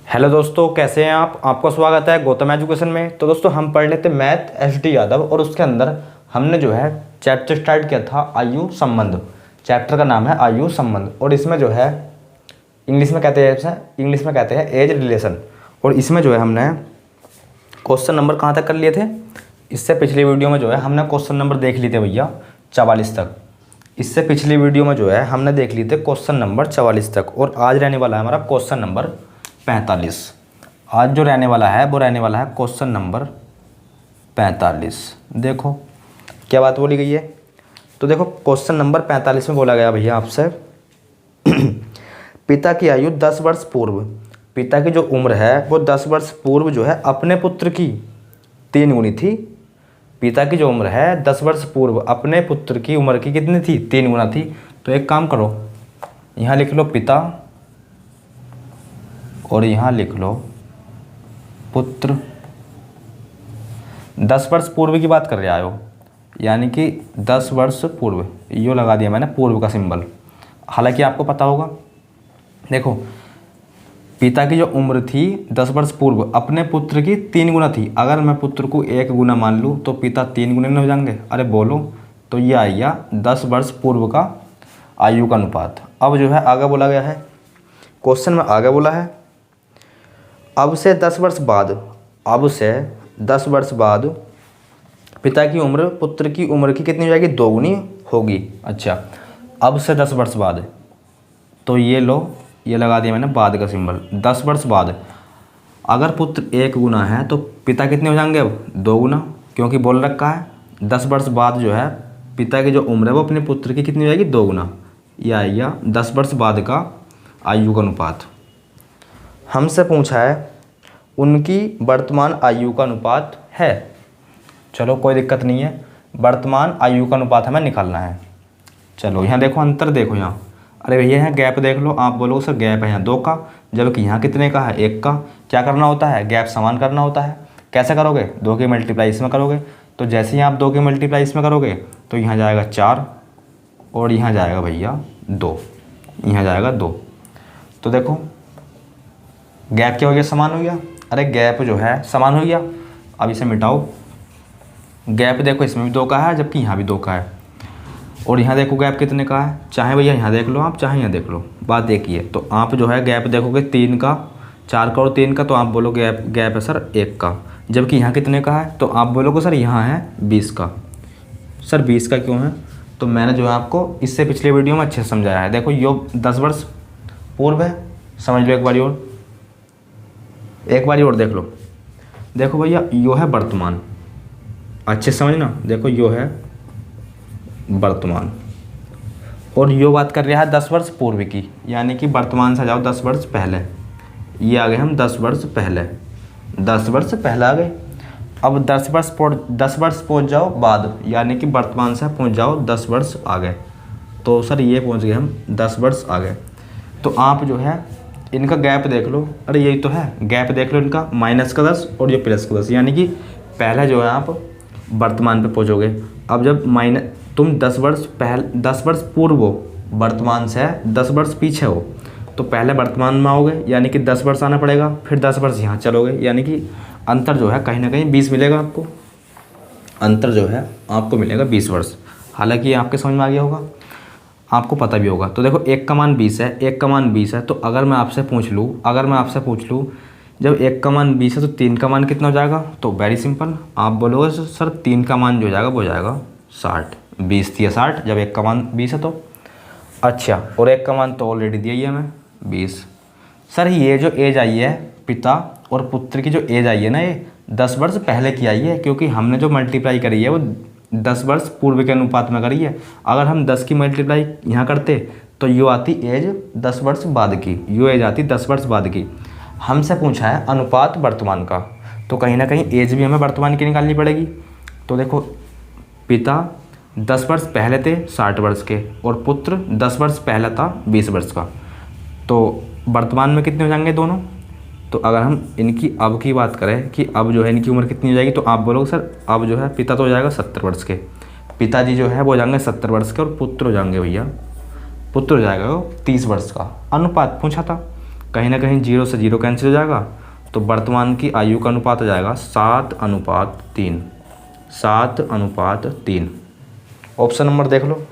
Hello दोस्तों, कैसे हैं आप। आपका स्वागत है गौतम एजुकेशन में। तो दोस्तों हम पढ़ लेते मैथ एसडी यादव और उसके अंदर हमने जो है चैप्टर स्टार्ट किया था आयु संबंध। चैप्टर का नाम है आयु संबंध और इसमें जो है इंग्लिश में कहते हैं एज रिलेशन। और इसमें जो है हमने क्वेश्चन नंबर कहाँ तक कर लिए थे। इससे पिछली वीडियो में जो है हमने क्वेश्चन नंबर देख लिए थे भैया 44 तक। इससे पिछली वीडियो में जो है हमने देख लिए थे क्वेश्चन नंबर 44 तक और आज रहने वाला है हमारा क्वेश्चन नंबर 45। आज जो रहने वाला है वो रहने वाला है क्वेश्चन नंबर 45। देखो क्या बात बोली गई है। तो देखो क्वेश्चन नंबर 45 में बोला गया भैया आपसे पिता की आयु 10 वर्ष पूर्व, पिता की जो उम्र है वो 10 वर्ष पूर्व जो है अपने पुत्र की 3 गुनी थी। पिता की जो उम्र है 10 वर्ष पूर्व अपने पुत्र की उम्र की कितनी थी, 3 गुना थी। तो एक काम करो, यहाँ लिख लो पिता और यहाँ लिख लो पुत्र। 10 वर्ष पूर्व की बात कर रहे हो, यानी कि 10 वर्ष पूर्व, यो लगा दिया मैंने पूर्व का सिंबल। हालांकि आपको पता होगा, देखो पिता की जो उम्र थी 10 वर्ष पूर्व अपने पुत्र की 3 गुना थी। अगर मैं पुत्र को 1 गुना मान लूँ तो पिता 3 गुने हो जाएंगे। अरे बोलो, तो ये आ गया 10 वर्ष पूर्व का आयु का अनुपात। अब जो है आगे बोला गया है, क्वेश्चन में आगे बोला है अब से 10 वर्ष बाद पिता की उम्र पुत्र की उम्र की कितनी हो जाएगी, 2 गुनी होगी। अच्छा, अब से 10 वर्ष बाद, तो ये लो, ये लगा दिया मैंने बाद का सिंबल। 10 वर्ष बाद अगर पुत्र 1 गुना है तो पिता कितने हो जाएंगे, अब 2 गुना, क्योंकि बोल रखा है 10 वर्ष बाद जो है पिता की जो उम्र है वो अपने पुत्र की कितनी हो जाएगी, 2 गुना। यह आएगा 10 वर्ष बाद का आयु का अनुपात। हमसे पूछा है उनकी वर्तमान आयु का अनुपात है। चलो कोई दिक्कत नहीं है, वर्तमान आयु का अनुपात हमें निकालना है। चलो यहाँ देखो, अंतर देखो यहाँ, अरे भैया यहाँ गैप देख लो। आप बोलो सर गैप है यहाँ 2 का, जबकि यहाँ कितने का है, 1 का। क्या करना होता है, गैप समान करना होता है। कैसे करोगे, 2 की मल्टीप्लाई इसमें करोगे। तो जैसे ही आप 2 की मल्टीप्लाई इसमें करोगे तो यहाँ जाएगा 4 और यहाँ जाएगा भैया 2, यहाँ जाएगा 2। तो देखो गैप क्या हो गया, समान हो गया। अरे गैप जो है समान हो गया। अब इसे मिटाओ, गैप देखो इसमें भी 2 का है जबकि यहाँ भी 2 का है। और यहाँ देखो गैप कितने का है, चाहे भैया यहाँ देख लो आप, चाहे यहाँ देख लो, बात देखिए। तो आप जो है गैप देखोगे 3 का, 4 का और 3 का, तो आप बोलो गैप है सर 1 का। जबकि यहाँ कितने का है, तो आप बोलोगे सर यहाँ है 20 का। सर 20 का क्यों है, तो मैंने जो है आपको इससे पिछले वीडियो में अच्छे से समझाया है। देखो यो 10 वर्ष पूर्व है, समझ लो एक बारी और देख लो। देखो भैया यो है वर्तमान, अच्छे से समझना। देखो यो है वर्तमान और यो बात कर रहा है 10 वर्ष पूर्व की, यानी कि वर्तमान से जाओ 10 वर्ष पहले। ये आ गए हम 10 वर्ष पहले, 10 वर्ष पहले आ गए। अब 10 वर्ष पहुँच जाओ बाद, यानी कि वर्तमान से पहुँच जाओ 10 वर्ष आगे। तो सर ये पहुँच गए हम 10 वर्ष आगे। तो आप जो है इनका गैप देख लो, अरे यही तो है, गैप देख लो इनका, -10 और ये +10, यानी कि पहले जो है आप वर्तमान पे पहुँचोगे। अब जब तुम 10 वर्ष पूर्व हो, वर्तमान से 10 वर्ष पीछे हो, तो पहले वर्तमान में आओगे, यानी कि 10 वर्ष आना पड़ेगा, फिर 10 वर्ष यहाँ चलोगे, यानी कि अंतर जो है कहीं ना कहीं 20 मिलेगा आपको। अंतर जो है आपको मिलेगा 20 वर्ष। हालांकि आपके समझ में आ गया होगा, आपको पता भी होगा। तो देखो 1 का मान 20 है, 1 का मान 20 है। तो अगर मैं आपसे पूछ लूँ जब 1 का मान 20 है तो 3 का मान कितना हो जाएगा, तो वेरी सिंपल, आप बोलोगे सर 3 का मान जो हो जाएगा वो हो जाएगा 60। 20 थी 60 जब 1 का मान 20 है तो। अच्छा, और 1 का मान तो ऑलरेडी दिया ही है हमें 20। सर ये जो एज आई है पिता और पुत्र की जो एज आई है ना, ये 10 वर्ष पहले की आई है, क्योंकि हमने जो मल्टीप्लाई करी है वो 10 वर्ष पूर्व के अनुपात में करी है। अगर हम 10 की मल्टीप्लाई यहाँ करते तो यो आती एज 10 वर्ष बाद की, यो एज आती 10 वर्ष बाद की। हमसे पूछा है अनुपात वर्तमान का, तो कहीं ना कहीं एज भी हमें वर्तमान की निकालनी पड़ेगी। तो देखो पिता 10 वर्ष पहले थे 60 वर्ष के और पुत्र 10 वर्ष पहले था 20 वर्ष का, तो वर्तमान में कितने हो जाएंगे दोनों। तो अगर हम इनकी अब की बात करें कि अब जो है इनकी उम्र कितनी हो जाएगी, तो आप बोलोगे सर अब जो है पिता तो हो जाएगा 70 वर्ष के, पिताजी जो है वो हो जाएंगे 70 वर्ष के और पुत्र हो जाएंगे भैया, पुत्र हो जाएगा वो 30 वर्ष का। अनुपात पूछा था, कहीं ना कहीं 0 से 0 कैंसिल हो जाएगा, तो वर्तमान की आयु का अनुपात हो जाएगा 7:3। 7:3। ऑप्शन नंबर देख लो,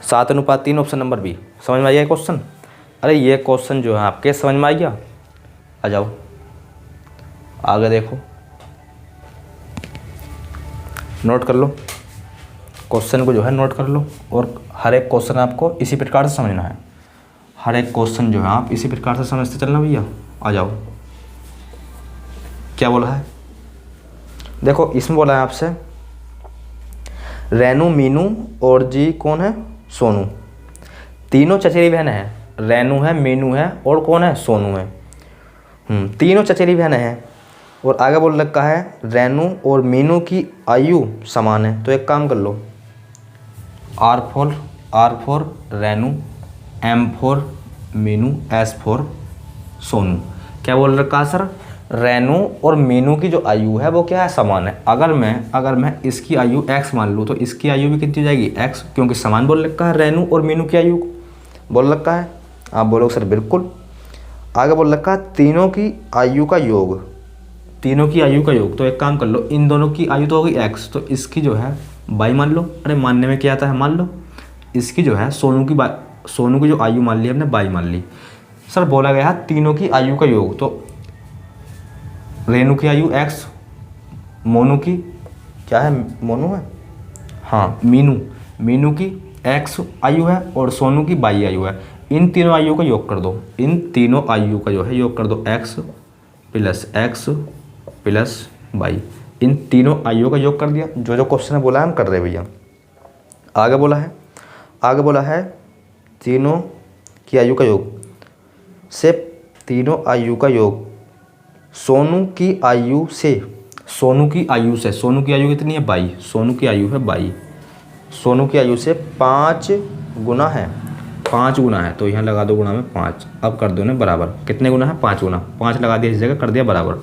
7:3 ऑप्शन नंबर बी। समझ में आ गया क्वेश्चन? अरे ये क्वेश्चन जो है आपके समझ में आ गया? आ जाओ आगे देखो, नोट कर लो क्वेश्चन को, जो है नोट कर लो। और हर एक क्वेश्चन आपको इसी प्रकार से समझना है। हर एक क्वेश्चन जो है आप इसी प्रकार से समझते चलना भैया। आ जाओ, क्या बोला है देखो, इसमें बोला है आपसे रेनू, मीनू और जी कौन है? सोनू। तीनों चचेरी बहन है, रेनू है, मीनू है और कौन है? सोनू है। तीनों चचेरी बहन है। और आगे बोल रखा है रेनू और मीनू की आयु समान है। तो एक काम कर लो, R for Renu, M for Meenu, S for Sonu. क्या बोल रखा है सर? रेनू और मीनू की जो आयु है वो क्या है? समान है। अगर मैं इसकी आयु x मान लूँ तो इसकी आयु भी कितनी हो जाएगी? x, क्योंकि समान बोल रखा है रेनू और मीनू की आयु बोल रखा है। आप बोलोगे सर बिल्कुल। आगे बोल रखा है तीनों की आयु का योग। तीनों की आयु का योग, तो एक काम कर लो, इन दोनों की आयु तो होगी x, तो इसकी जो है y मान लो। अरे मानने में क्या आता है? मान लो। इसकी जो है सोनू की जो आयु मान ली हमने, y मान ली। सर बोला गया है तीनों की आयु का योग, तो रेनू की आयु x, मोनू की क्या है? मोनू है, हाँ मीनू की x आयु है और सोनू की y आयु है। इन तीनों आयु का योग कर दो। इन तीनों आयु का जो है योग कर दो, x प्लस y। इन तीनों आयु का योग कर दिया। जो क्वेश्चन है बोला है हम कर रहे हैं भैया। आगे बोला है तीनों की आयु का योग से, तीनों आयु का योग सोनू की आयु से, सोनू की आयु कितनी है? 22। सोनू की आयु है 22। सोनू की आयु से 5 गुना है। 5 गुना है, तो यहाँ लगा दो गुना में 5। अब कर दो ना बराबर। कितने गुना है? 5 गुना। 5 लगा दिया इस जगह, कर दिया बराबर।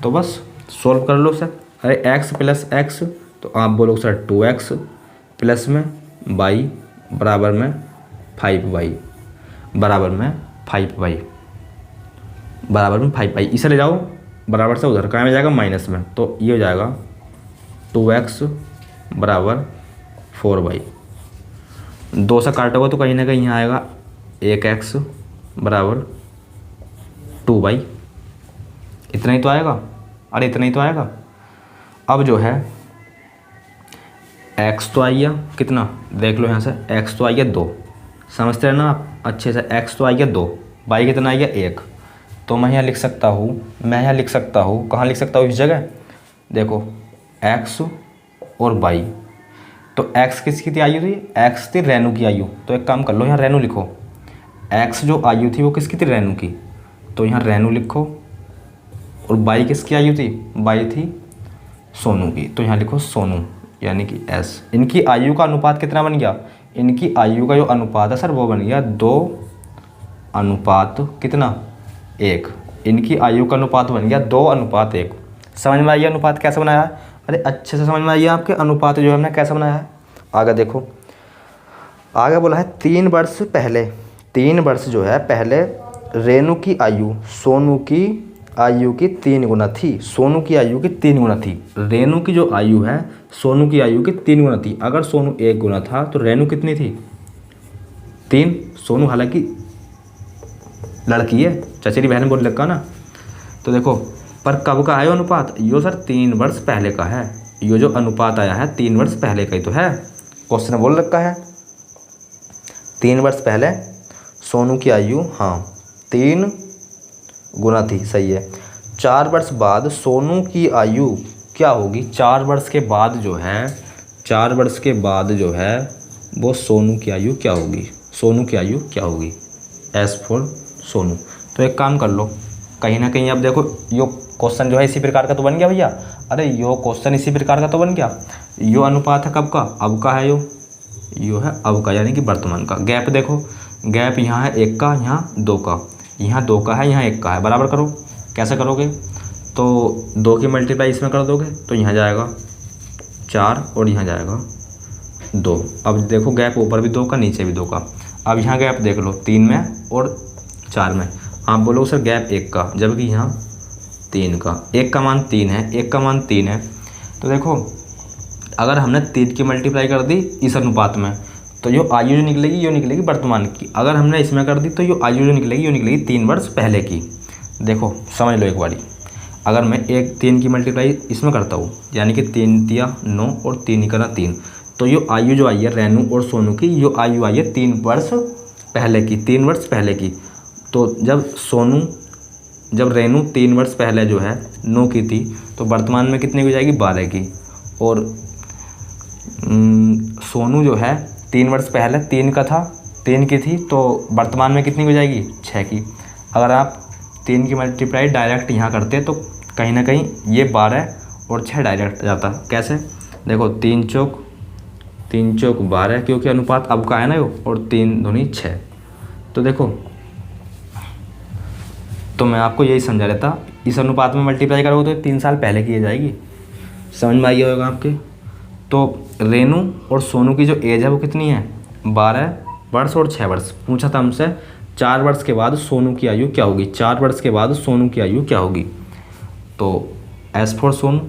तो बस सॉल्व कर लो सर। अरे x प्लस x, तो आप बोलोगे सर 2x प्लस में y बराबर में 5y, बराबर में 5y। इसे ले जाओ बराबर से उधर, कहाँ में जाएगा? माइनस में। तो ये हो जाएगा 2x बराबर 4y। 2 से काटोगे तो कहीं ना कहीं यहाँ आएगा 1x बराबर 2y। इतना ही तो आएगा। अरे इतना ही तो आएगा। अब जो है x तो आ गया कितना? देख लो यहाँ से, x तो आ गया 2। समझते रहना आप अच्छे से। x तो आ गया 2, y कितना आ गया? 1। तो मैं यहाँ लिख सकता हूँ, कहाँ लिख सकता हूँ? इस जगह देखो, x और y। तो x किसकी आयु थी? x थी रेनू की आयु। तो एक काम कर लो, यहाँ रेनू लिखो। x जो आयु थी वो किसकी थी? रेनू की। तो यहाँ रेनू लिखो। और y किसकी आयु थी? y थी सोनू की। तो यहाँ लिखो सोनू, यानी कि s। इनकी आयु का अनुपात कितना बन गया? इनकी आयु का जो अनुपात है सर वो बन गया 2:1। कितना? 1। इनकी आयु का अनुपात बन गया 2:1। समझ में आइए अनुपात कैसे बनाया है? अरे अच्छे से समझ में आइए आपके अनुपात जो हमने कैसे बनाया है। आगे देखो, आगे बोला है 3 वर्ष पहले। 3 वर्ष जो है पहले रेनू की आयु सोनू की आयु की 3 गुना थी। सोनू की आयु की 3 गुना थी। रेनू की जो आयु है सोनू की आयु की 3 गुना थी। अगर सोनू 1 गुना था तो रेनू कितनी थी? 3। सोनू हालांकि लड़की है, चचेरी बहन बोल लगा ना। तो देखो, पर कब का है अनुपात? यो सर 3 वर्ष पहले का है। यो जो अनुपात आया है 3 वर्ष पहले का ही तो है। क्वेश्चन बोल रखा है 3 वर्ष पहले सोनू की आयु 3 गुना थी, सही है। 4 वर्ष बाद सोनू की आयु क्या होगी? 4 वर्ष के बाद जो है, 4 वर्ष के बाद जो है वो सोनू की आयु क्या होगी? सोनू की आयु क्या होगी? S for Sonu. तो एक काम कर लो, कहीं ना कहीं अब देखो यो क्वेश्चन जो है इसी प्रकार का तो बन गया भैया। अरे यो क्वेश्चन इसी प्रकार का तो बन गया। यो अनुपात है कब का? अब का है यो है अब का, यानी कि वर्तमान का। गैप देखो, गैप यहाँ है 1 का, यहाँ 2 का, यहाँ 2 का है, यहाँ 1 का है। बराबर करो। कैसे करोगे? तो 2 की मल्टीप्लाई इसमें कर दोगे तो यहाँ जाएगा 4 और यहाँ जाएगा 2। अब देखो गैप ऊपर भी 2 का, नीचे भी 2 का। अब यहाँ गैप देख लो 3 में और 4 में। आप बोलोगे सर गैप 1 का, जबकि यहाँ 3 का। 1 का मान 3 है, 1 का मान 3 है। तो देखो अगर हमने 3 की मल्टीप्लाई कर दी इस अनुपात में, तो यो आयु जो निकलेगी यो निकलेगी वर्तमान की। अगर हमने इसमें कर दी तो यो आयु जो निकलेगी यो निकलेगी 3 वर्ष पहले की। देखो समझ लो एक बारी, अगर मैं 3 की मल्टीप्लाई इसमें करता हूँ, यानी कि 3 तिया 9 और 3 इकना 3, तो यो आयु जो आई है रेनू और सोनू की, यो आयु आई है 3 वर्ष पहले की, 3 वर्ष पहले की। तो जब रेनू 3 वर्ष पहले जो है 9 की थी, तो वर्तमान में कितने की हो जाएगी 12 की। और सोनू जो है 3 वर्ष पहले 3 का था, 3 की थी, तो वर्तमान में कितनी हो जाएगी 6 की। अगर आप 3 की मल्टीप्लाई डायरेक्ट यहाँ करते तो कहीं ना कहीं ये 12 और 6 डायरेक्ट जाता। कैसे? देखो 3 चौक 12, क्योंकि अनुपात अब का है ना यो, और 3 दूनी 6। तो देखो तो मैं आपको यही समझा रहा था, इस अनुपात में मल्टीप्लाई करोगे तो 3 साल पहले की जाएगी। समझ में आई होगा आपके। तो रेनू और सोनू की जो एज है वो कितनी है 12 वर्ष और 6 वर्ष। पूछा था हमसे 4 वर्ष के बाद सोनू की आयु क्या होगी, 4 वर्ष के बाद सोनू की आयु क्या होगी। तो एस फॉर सोनू,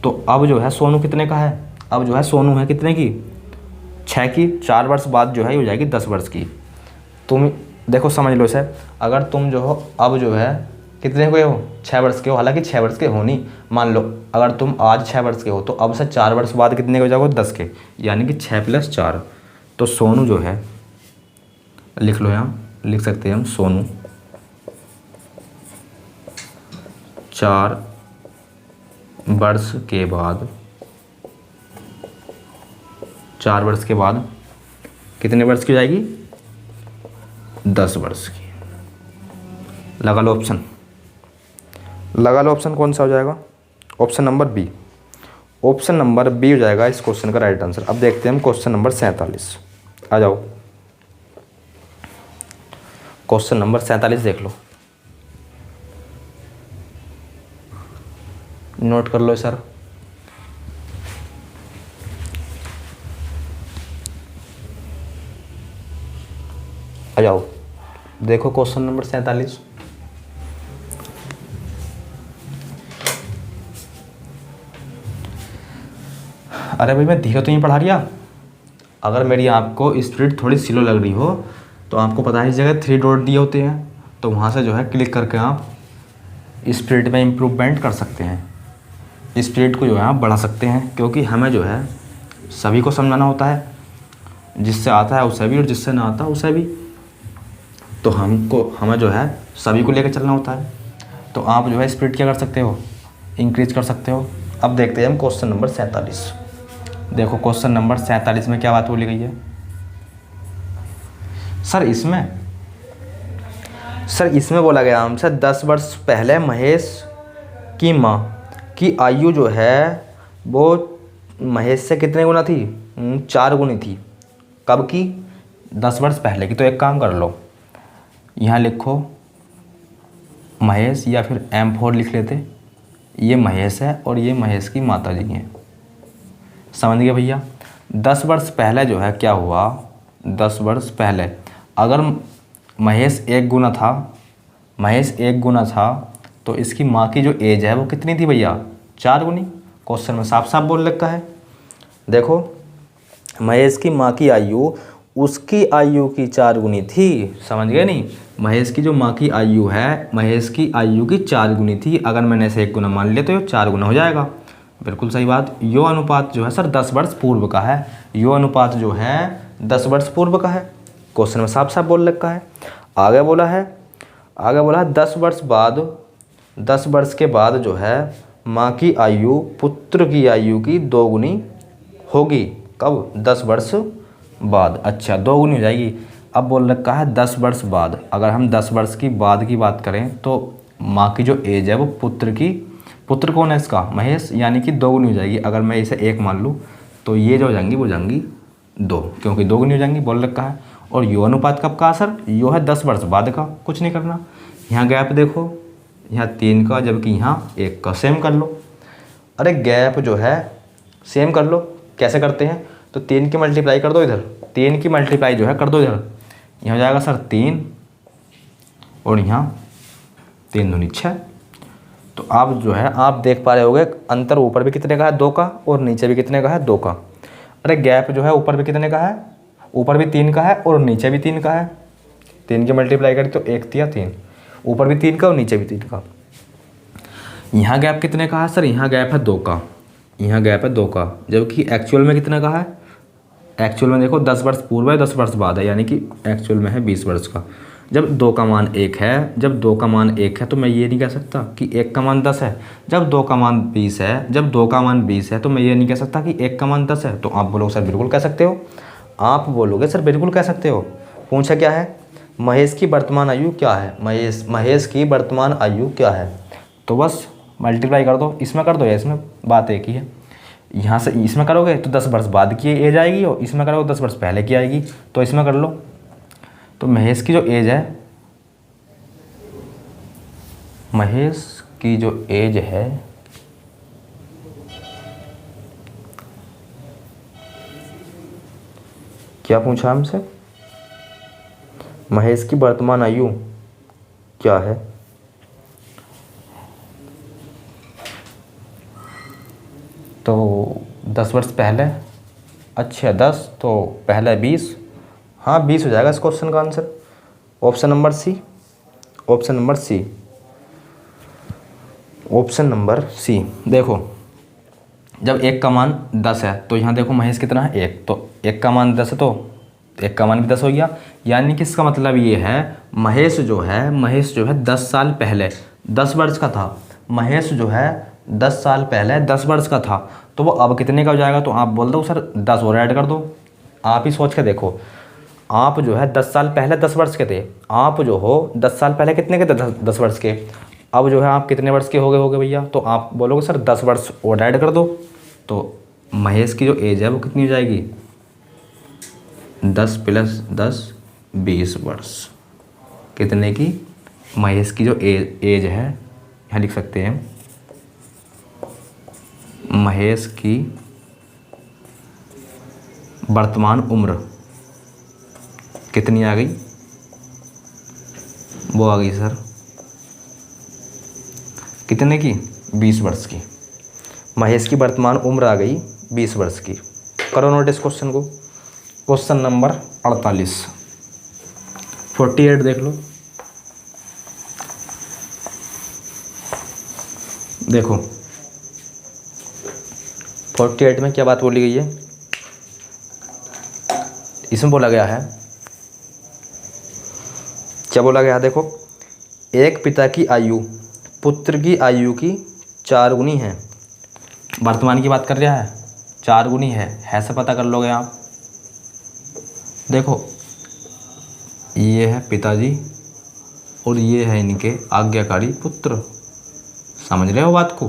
तो अब जो है सोनू कितने का है, अब जो है सोनू है कितने की 6 की। 4 वर्ष बाद जो है ये हो जाएगी 10 वर्ष की। तुम देखो समझ लो इसे, अगर तुम जो हो अब जो है कितने के हो 6 वर्ष के हो, हालांकि 6 वर्ष के हो नहीं, मान लो अगर तुम आज 6 वर्ष के हो तो अब से 4 वर्ष बाद कितने के हो जाओगे 10 के, यानी कि 6 + 4। तो सोनू जो है लिख लो, यहाँ लिख सकते हैं हम सोनू 4 वर्ष के बाद, 4 वर्ष के बाद कितने वर्ष की हो जाएगी 10 वर्ष की। लगा लो ऑप्शन, लगा लो ऑप्शन कौन सा हो जाएगा, option number B. Option number B हो जाएगा इस क्वेश्चन का राइट आंसर। अब देखते हैं हम क्वेश्चन नंबर 47। आ जाओ, क्वेश्चन नंबर 47 देख लो, नोट कर लो सर। आ जाओ देखो क्वेश्चन नंबर 47। अरे भाई मैं धीरे तो नहीं पढ़ा रिया, अगर मेरी आपको स्पीड थोड़ी स्लो लग रही हो तो आपको पता है इस जगह 3 डॉट दिए होते हैं, तो वहाँ से जो है क्लिक करके आप स्पीड में इम्प्रूवमेंट कर सकते हैं, स्पीड को जो है आप बढ़ा सकते हैं। क्योंकि हमें जो है सभी को समझाना होता है, जिससे आता है उसे भी और जिससे ना आता उसे भी। तो हमें जो है सभी को लेकर चलना होता है। तो आप जो है स्पीड क्या कर सकते हो, इंक्रीज कर सकते हो। अब देखते हैं हम क्वेश्चन नंबर 47। देखो क्वेश्चन नंबर 47 में क्या बात बोली गई है सर, इसमें बोला गया हमसे 10 वर्ष पहले महेश की माँ की आयु जो है वो महेश से कितने गुना थी 4 गुनी थी। कब की 10 वर्ष पहले की। तो एक काम कर लो, यहाँ लिखो महेश या फिर M4 लिख लेते, ये महेश है और ये महेश की माता जी हैं। समझ गए भैया। 10 वर्ष पहले जो है क्या हुआ, 10 वर्ष पहले अगर महेश 1 गुना था तो इसकी माँ की जो एज है वो कितनी थी भैया 4 गुनी। क्वेश्चन में साफ साफ बोल रखा है। देखो महेश की माँ की आयु उसकी आयु की 4 गुनी थी। समझ गए नहीं, महेश की जो माँ की आयु है महेश की आयु की 4 गुनी थी। अगर मैंने इसे 1 गुना मान लिया तो ये 4 गुना हो जाएगा। बिल्कुल सही बात। यो अनुपात जो है सर 10 वर्ष पूर्व का है, यो अनुपात जो है 10 वर्ष पूर्व का है। क्वेश्चन में साफ साफ बोल रखा है। आगे बोला है 10 वर्ष के बाद जो है माँ की आयु पुत्र की आयु की 2 गुनी होगी। कब 10 वर्ष बाद। अच्छा 2 गुनी हो जाएगी। अब बोल रखा है 10 वर्ष बाद। अगर हम 10 वर्ष की बाद की बात करें तो माँ की जो एज है वो पुत्र कौन है इसका महेश, यानी कि 2 गुनी हो जाएगी। अगर मैं इसे 1 मान लूँ तो ये जो हो जाएंगी वो जाएंगी 2, क्योंकि 2 गुनी हो जाएंगी बोल रखा है। और यो अनुपात कब का सर, यो है 10 वर्ष बाद का। कुछ नहीं करना, यहाँ गैप देखो, यहाँ 3 का जबकि यहाँ 1 का। सेम कर लो। अरे गैप जो है सेम कर लो। कैसे करते हैं, तो 3 की मल्टीप्लाई कर दो इधर, 3 की मल्टीप्लाई जो है कर दो इधर। यहाँ हो जाएगा सर 3, और यहाँ 3 दूनी 6। तो आप जो है आप देख पा रहे होगे अंतर ऊपर भी कितने का है 2 का और नीचे भी कितने का है 2 का। अरे गैप जो है ऊपर भी कितने का है, ऊपर भी 3 का है और नीचे भी 3 का है। 3 की मल्टीप्लाई करी तो 1 तिया 3, ऊपर भी 3 का और नीचे भी 3 का। यहाँ गैप कितने का है सर, यहाँ गैप है 2 का, यहाँ गैप है 2 का, जबकि एक्चुअल में कितने का है, एक्चुअल में देखो 10 वर्ष पूर्व है 10 वर्ष बाद है, यानी कि एक्चुअल में है 20 वर्ष का। जब 2 का मान 1 है, जब 2 का मान 1 है तो मैं ये नहीं कह सकता कि 1 का मान 10 है। जब 2 का मान 20 है, जब 2 का मान 20 है तो मैं ये नहीं कह सकता कि 1 का मान 10 है। तो आप बोलोगे सर बिल्कुल कह सकते हो, आप बोलोगे सर बिल्कुल कह सकते हो। पूछा क्या है, महेश की वर्तमान आयु क्या है, महेश की वर्तमान आयु क्या है। तो बस मल्टीप्लाई कर दो, इसमें कर दो या इसमें, बात एक ही है। यहाँ से इसमें करोगे तो 10 वर्ष बाद की एज आएगी और इसमें करोगे 10 वर्ष पहले की आएगी। तो इसमें कर लो। तो महेश की जो एज है, महेश की जो एज है क्या पूछा हमसे, महेश की वर्तमान आयु क्या है। तो 10 वर्ष पहले, अच्छा 10 तो पहले 20, हाँ 20 हो जाएगा इस क्वेश्चन का answer. Option number C, option number C, option number C. देखो जब 1 का मान 10 है तो यहाँ देखो महेश कितना है 1, तो 1 का मान 10 है तो 1 का मान भी 10 हो गया। यानी कि इसका मतलब ये है महेश जो है 10 साल पहले 10 वर्ष का था। महेश जो है 10 साल पहले 10 वर्ष का था, तो वो अब कितने का हो जाएगा। तो आप बोल दो सर 10 और ऐड कर दो। आप ही सोच के देखो, आप जो है 10 साल पहले 10 वर्ष के थे, आप जो हो 10 साल पहले कितने के थे 10 वर्ष के, अब जो है आप कितने वर्ष के होगे भैया। तो आप बोलोगे सर 10 वर्ष और ऐड कर दो। तो महेश की जो एज है वो कितनी हो जाएगी, 10 + 10 20 वर्ष। कितने की, महेश की जो एज है, यहाँ लिख सकते हैं महेश की वर्तमान उम्र कितनी आ गई, वो आ गई सर कितने की, 20 वर्ष की। महेश की वर्तमान उम्र आ गई 20 वर्ष की। करो नोट इस क्वेश्चन को। क्वेश्चन नंबर 48, 48 देख लो। देखो 48 में क्या बात बोली गई है, इसमें बोला गया है, क्या बोला गया है, देखो एक पिता की आयु पुत्र की आयु की 4 गुनी है। वर्तमान की बात कर रहा है, 4 गुनी है, ऐसे पता कर लोगे आप। देखो ये है पिताजी और ये है इनके आज्ञाकारी पुत्र, समझ रहे हो बात को।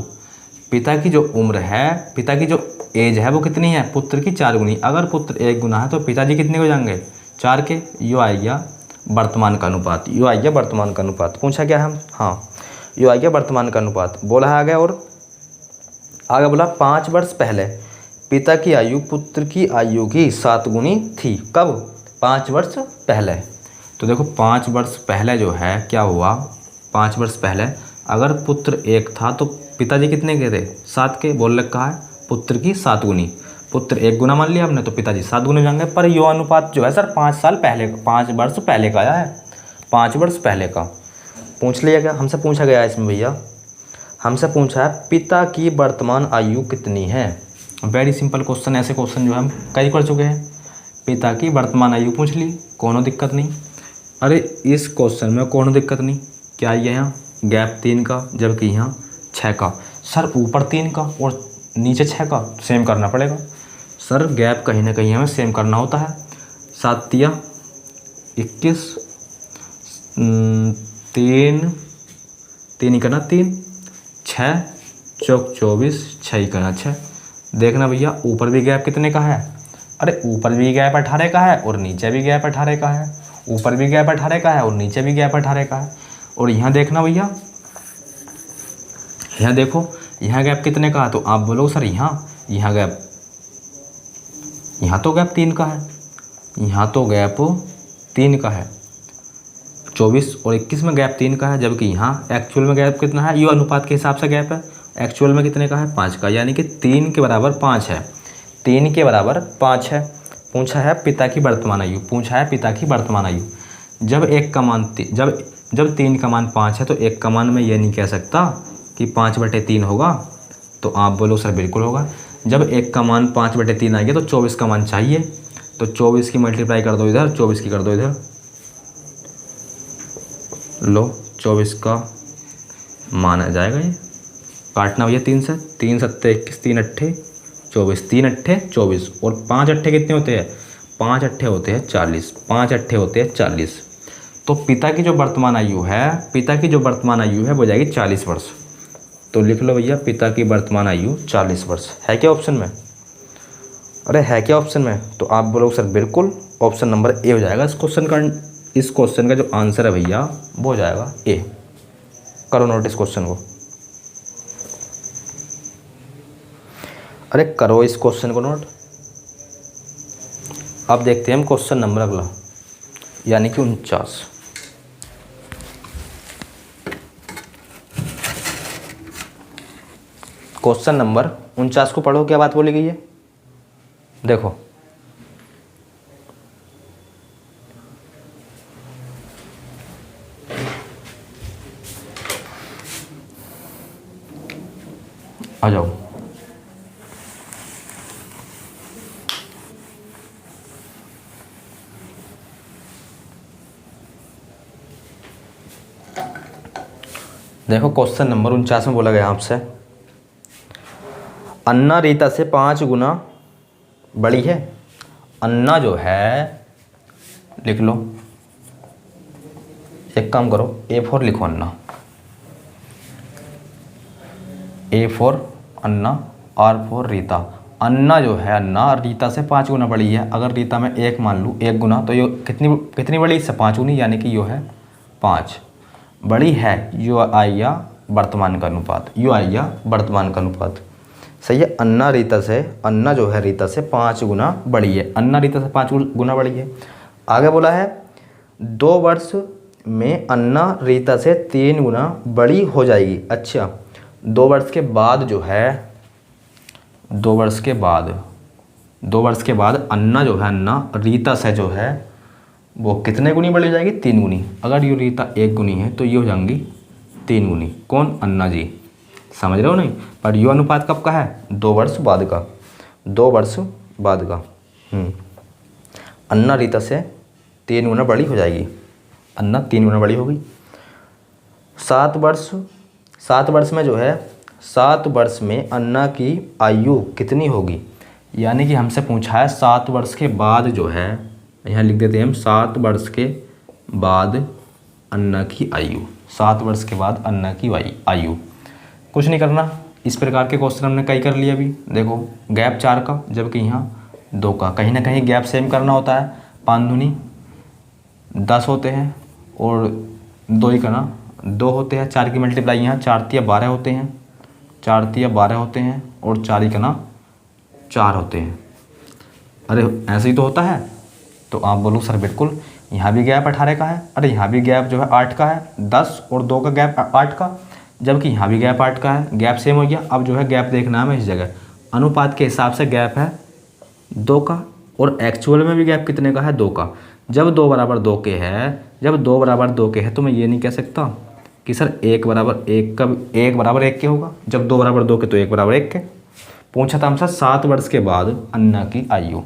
पिता की जो उम्र है, पिता की जो एज है वो कितनी है, पुत्र की 4 गुनी। अगर पुत्र 1 गुना है तो पिताजी कितने हो जाएंगे, 4 के। यो आ गया वर्तमान का अनुपात, यो आ गया वर्तमान का अनुपात। पूछा क्या हम, हाँ यो आ गया वर्तमान का अनुपात बोला है आगे। और आगे बोला 5 वर्ष पहले पिता की आयु पुत्र की आयु की 7 गुनी थी। कब, 5 वर्ष पहले। तो देखो 5 वर्ष पहले जो है क्या हुआ, 5 वर्ष पहले अगर पुत्र 1 था तो पिताजी कितने के थे, 7 के। बोल रखा है पुत्र की 7 गुनी, पुत्र 1 गुना मान लिया हमने तो पिताजी 7 गुने जाएंगे। पर यो अनुपात जो है सर 5 साल पहले, 5 वर्ष पहले का आया है, 5 वर्ष पहले का। पूछ लिया क्या, हमसे पूछा गया है इसमें भैया, हमसे पूछा है पिता की वर्तमान आयु कितनी है। वेरी सिंपल क्वेश्चन, ऐसे क्वेश्चन जो हम कई कर चुके हैं। पिता की वर्तमान आयु पूछ ली, कोनो दिक्कत नहीं। अरे इस क्वेश्चन में कोनो दिक्कत नहीं, क्या ये यहाँ गैप 3 का जबकि यहाँ 6 का। सर ऊपर 3 का और नीचे 6 का, सेम करना पड़ेगा सर। गैप कहीं ना कहीं हमें सेम करना होता है। 7 तिया 21, 3 ही करना 3, 6 चौक 24, 6 ही करना 6। देखना भैया ऊपर भी गैप कितने का है, अरे ऊपर भी गैप 18 का है और नीचे भी गैप 18 का है। ऊपर भी गैप 18 का है और नीचे भी गैप 18 का है। और यहाँ देखना भैया, यहाँ देखो यहाँ गैप कितने का है। तो आप बोलो सर यहाँ गैप, यहाँ तो गैप 3 का है, यहाँ तो गैप 3 का है। 24 और 21 में गैप 3 का है, जबकि यहाँ एक्चुअल में गैप कितना है, यू अनुपात के हिसाब से गैप है। एक्चुअल में कितने का है, 5 का, यानी कि 3 के बराबर 5 है। 3 के बराबर 5 है। पूछा है पिता की वर्तमान आयु, पूछा है पिता की वर्तमान आयु। जब 1 का मान जब 3 का मान 5 है तो 1 का मान मैं ये नहीं कह सकता कि 5/3 होगा। तो आप बोलो सर बिल्कुल होगा। जब 1 का मान 5/3 आ गया तो 24 का मान चाहिए, तो 24 की मल्टीप्लाई कर दो इधर, 24 की कर दो इधर, लो 24 का मान आ जाएगा। ये काटना भैया 3 से, 3 सत्ते 21, 3 अट्ठे 24, 3 अट्ठे 24 और 5 अट्ठे कितने होते हैं, 5 अट्ठे होते हैं 40, 5 अट्ठे होते हैं 40। तो पिता की जो वर्तमान आयु है, पिता की जो वर्तमान आयु है वो जाएगी 40 वर्ष। तो लिख लो भैया पिता की वर्तमान आयु 40 वर्ष। है क्या ऑप्शन में, अरे है क्या ऑप्शन में? तो आप बोलोगे सर बिल्कुल, ऑप्शन नंबर ए हो जाएगा इस क्वेश्चन का जो आंसर है भैया वो हो जाएगा ए। करो नोट इस क्वेश्चन को, अरे करो इस क्वेश्चन को नोट। अब देखते हैं हम क्वेश्चन नंबर अगला, यानी कि 49। क्वेश्चन नंबर 49 को पढ़ो, क्या बात बोली गई है, देखो। आ जाओ। देखो क्वेश्चन नंबर 49 में बोला गया आपसे, अन्ना रीता से 5 गुना बड़ी है। अन्ना जो है, लिख लो, एक काम करो A4 लिखो, अन्ना A4 अन्ना, R4 रीता। अन्ना जो है, अन्ना रीता से 5 गुना बड़ी है। अगर रीता में 1 मान लूँ, 1 गुना, तो ये कितनी बड़ी, इससे 5 गुनी, यानी कि यो है 5 बड़ी है। यू आई या वर्तमान का अनुपात, यू आई या वर्तमान का अनुपात, सही है। अन्ना रीता से, अन्ना जो है रीता से 5 गुना बड़ी है। अन्ना रीता से 5 गुना बड़ी है। आगे बोला है 2 वर्ष में अन्ना रीता से 3 गुना बड़ी हो जाएगी। अच्छा, 2 वर्ष के बाद जो है, 2 वर्ष के बाद अन्ना जो है, अन्ना रीता से जो है वो कितने गुनी बड़ी हो जाएगी, 3 गुनी। अगर ये रीता 1 गुनी है तो ये हो जाएंगी 3 गुनी। कौन, अन्ना जी, समझ रहे हो नहीं? पर यू अनुपात कब का है, 2 वर्ष बाद का, 2 वर्ष बाद का। अन्ना रीता से 3 गुना बड़ी हो जाएगी, अन्ना 3 गुना बड़ी हो गई। 7 वर्ष में जो है, 7 वर्ष में अन्ना की आयु कितनी होगी, यानी कि हमसे पूछा है 7 वर्ष के बाद जो है, यहाँ लिख देते हैं हम 7 वर्ष के बाद अन्ना की आयु, 7 वर्ष के बाद अन्ना की आयु। कुछ नहीं करना, इस प्रकार के क्वेश्चन हमने कई कर लिए अभी। देखो गैप 4 का, जबकि यहाँ 2 का, कहीं ना कहीं गैप सेम करना होता है। 5 दूनी 10 होते हैं और 2 ही करना 2 होते हैं। 4 की मल्टीप्लाई यहाँ 4 तिया 12 होते हैं, 4 तिया 12 होते हैं और 4 ही करना 4 होते हैं। अरे ऐसे ही तो होता है। तो आप बोलो सर बिल्कुल, यहाँ भी गैप 18 का है, अरे यहाँ भी गैप जो है 8 का है, 10 और 2 का गैप 8 का, जबकि यहाँ भी गैप 8 का है। गैप सेम हो गया। अब जो है गैप देखना है हमें इस जगह, अनुपात के हिसाब से गैप है 2 का, और एक्चुअल में भी गैप कितने का है, 2 का। जब 2 बराबर 2 के है, तो मैं ये नहीं कह सकता कि सर 1 बराबर 1 के होगा। जब 2 बराबर 2 के तो 1 बराबर 1 के। पूछा था हमसे 7 वर्ष के बाद अन्ना की आयु,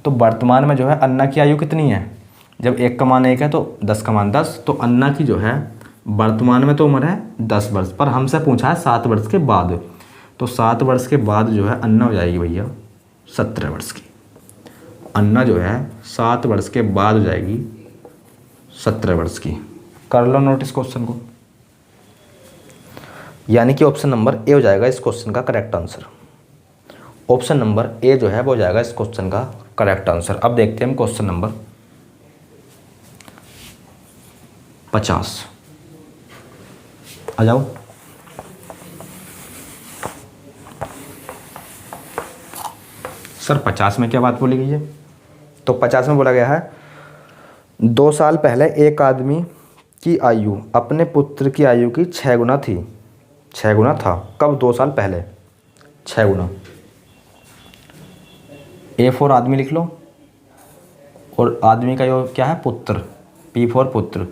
तो वर्तमान में जो है अन्ना की आयु कितनी है, जब 1 का मान 1 है तो 10 का मान 10, तो अन्ना की जो है वर्तमान में तो उम्र है 10 वर्ष, पर हमसे पूछा है 7 वर्ष के बाद। तो 7 वर्ष के बाद जो है अन्ना हो जाएगी भैया 17 वर्ष की। अन्ना जो है 7 वर्ष के बाद हो जाएगी 17 वर्ष की। कर लो नोटिस क्वेश्चन को, यानी कि ऑप्शन नंबर ए हो जाएगा इस क्वेश्चन का correct answer. Option number A जो है वो हो जाएगा इस क्वेश्चन का करेक्ट आंसर। अब देखते हैं हम क्वेश्चन नंबर 50। आ जाओ। सर 50 में क्या बात बोली गई है? तो 50 में बोला गया है 2 साल पहले एक आदमी की आयु अपने पुत्र की आयु की 6 गुना थी, 6 गुना था, कब? 2 साल पहले, 6 गुना। ए फॉर आदमी लिख लो, और आदमी का यो क्या है? पुत्र, पी फॉर पुत्र।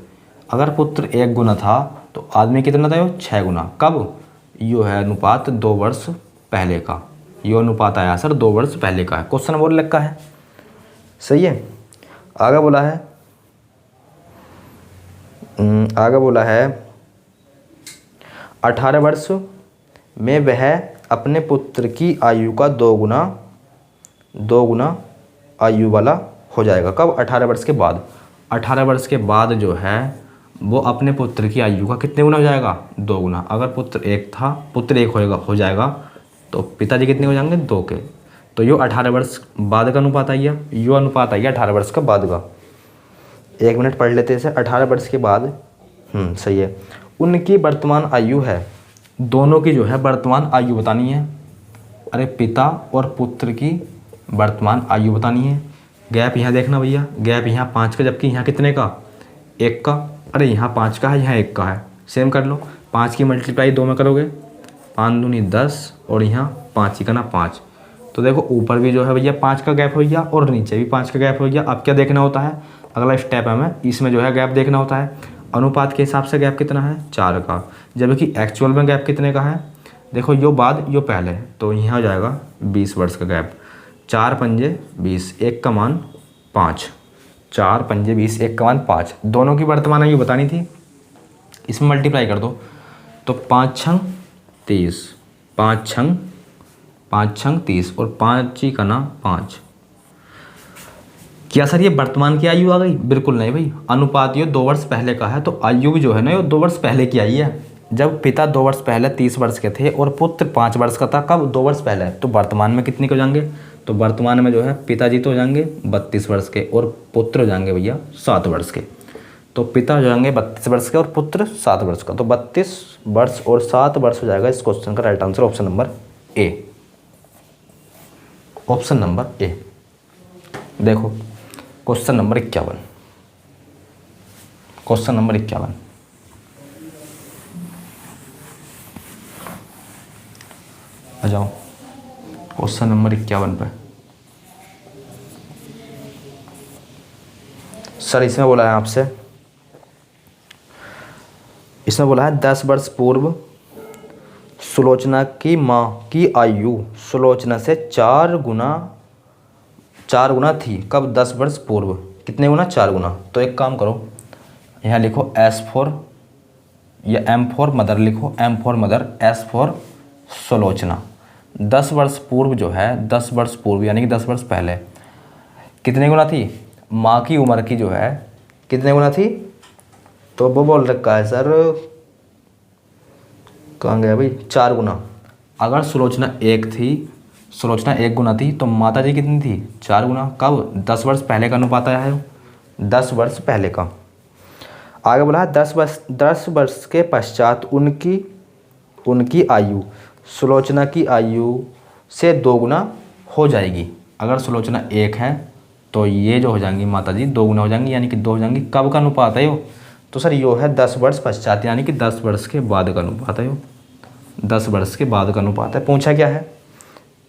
अगर पुत्र 1 गुना था तो आदमी कितना था? यो 6 गुना। कब? यो है अनुपात 2 वर्ष पहले का, यो अनुपात आया सर 2 वर्ष पहले का है। क्वेश्चन बोल रखा है, सही है। आगे बोला है, आगे बोला है 18 वर्ष में वह अपने पुत्र की आयु का 2 गुना आयु वाला हो जाएगा। कब? 18 वर्ष के बाद। 18 वर्ष के बाद जो है वो अपने पुत्र की आयु का कितने गुना हो जाएगा? 2 गुना। अगर पुत्र 1 था, पुत्र 1 हो जाएगा तो पिताजी कितने हो जाएंगे? 2 के। तो यो 18 वर्ष बाद का अनुपात आई है, यो अनुपात आई है 18 वर्ष का बाद का। 1 मिनट पढ़ लेते हैं इसे। 18 वर्ष के बाद, सही है। उनकी वर्तमान आयु है, दोनों की जो है वर्तमान आयु बतानी है। अरे पिता और पुत्र की वर्तमान आयु बतानी है। गैप यहाँ देखना भैया, गैप यहाँ 5 का, जबकि यहाँ कितने का? 1 का। अरे यहाँ 5 का है, यहाँ 1 का है। सेम कर लो, 5 की मल्टीप्लाई 2 में करोगे, 5 दूनी 10, और यहाँ 5 ही का ना 5। तो देखो ऊपर भी जो है भैया 5 का गैप हो गया और नीचे भी 5 का गैप हो गया। अब क्या देखना होता है? अगला स्टेप है हमें इसमें जो है गैप देखना होता है। अनुपात के हिसाब से गैप कितना है? 4 का। जबकि एक्चुअल में गैप कितने का है? देखो यो बाद यो पहले, तो यहाँ हो जाएगा 20 वर्ष का गैप। 4 पंजे 20, 1 का मान 5। 4 पंजे 20, 1 का मान 5। दोनों की वर्तमान आयु बतानी थी, इसमें मल्टीप्लाई कर दो तो 5 छंग 30, 5 छंग 30, और 5 ही का ना 5। क्या सर ये वर्तमान की आयु आ गई? बिल्कुल नहीं भाई, अनुपात ये 2 वर्ष पहले का है, तो आयु भी जो है ना ये 2 वर्ष पहले की आई है। जब पिता 2 वर्ष पहले 30 वर्ष के थे और पुत्र 5 वर्ष का था, कब? 2 वर्ष पहले। तो वर्तमान में कितने के हो जाएंगे? तो वर्तमान में जो है पिताजी तो हो जाएंगे 32 वर्ष के और पुत्र हो जाएंगे भैया 7 वर्ष के। तो पिता हो जाएंगे 32 वर्ष के और पुत्र 7 वर्ष का। तो 32 वर्ष और 7 वर्ष हो जाएगा इस क्वेश्चन का right answer option number A. Option number A. देखो क्वेश्चन नंबर 51, क्वेश्चन नंबर 51, आ जाओ क्वेश्चन नंबर 51 पे। सर इसमें बोला है आपसे, इसमें बोला है 10 वर्ष पूर्व सुलोचना की माँ की आयु सुलोचना से 4 गुना थी। कब? 10 वर्ष पूर्व। कितने गुना? 4 गुना। तो एक काम करो, यहाँ लिखो S फॉर या M फॉर मदर लिखो, M for mother, S for Sulochana. 10 वर्ष पूर्व जो है, 10 वर्ष पूर्व यानी कि 10 वर्ष पहले कितने गुना थी? माँ की उम्र की जो है कितने गुना थी? तो वो बोल रखा है सर, कहाँ गया भाई? 4 गुना। अगर सुलोचना 1 थी, सुलोचना 1 गुना थी, तो माता जी कितनी थी? 4 गुना। कब? 10 वर्ष पहले का अनुपात आया है, 10 वर्ष पहले का। आगे बोला है 10 वर्ष के पश्चात उनकी आयु सुलोचना की आयु से 2 गुना हो जाएगी। अगर सुलोचना 1 है तो ये जो हो जाएंगी माता जी 2 गुना हो जाएंगी, यानी कि 2 हो जाएंगी। कब का अनुपात है यो? तो सर यो है 10 वर्ष पश्चात, यानी कि 10 वर्ष के बाद का अनुपात है यो, 10 वर्ष के बाद का अनुपात है। पूछा क्या है?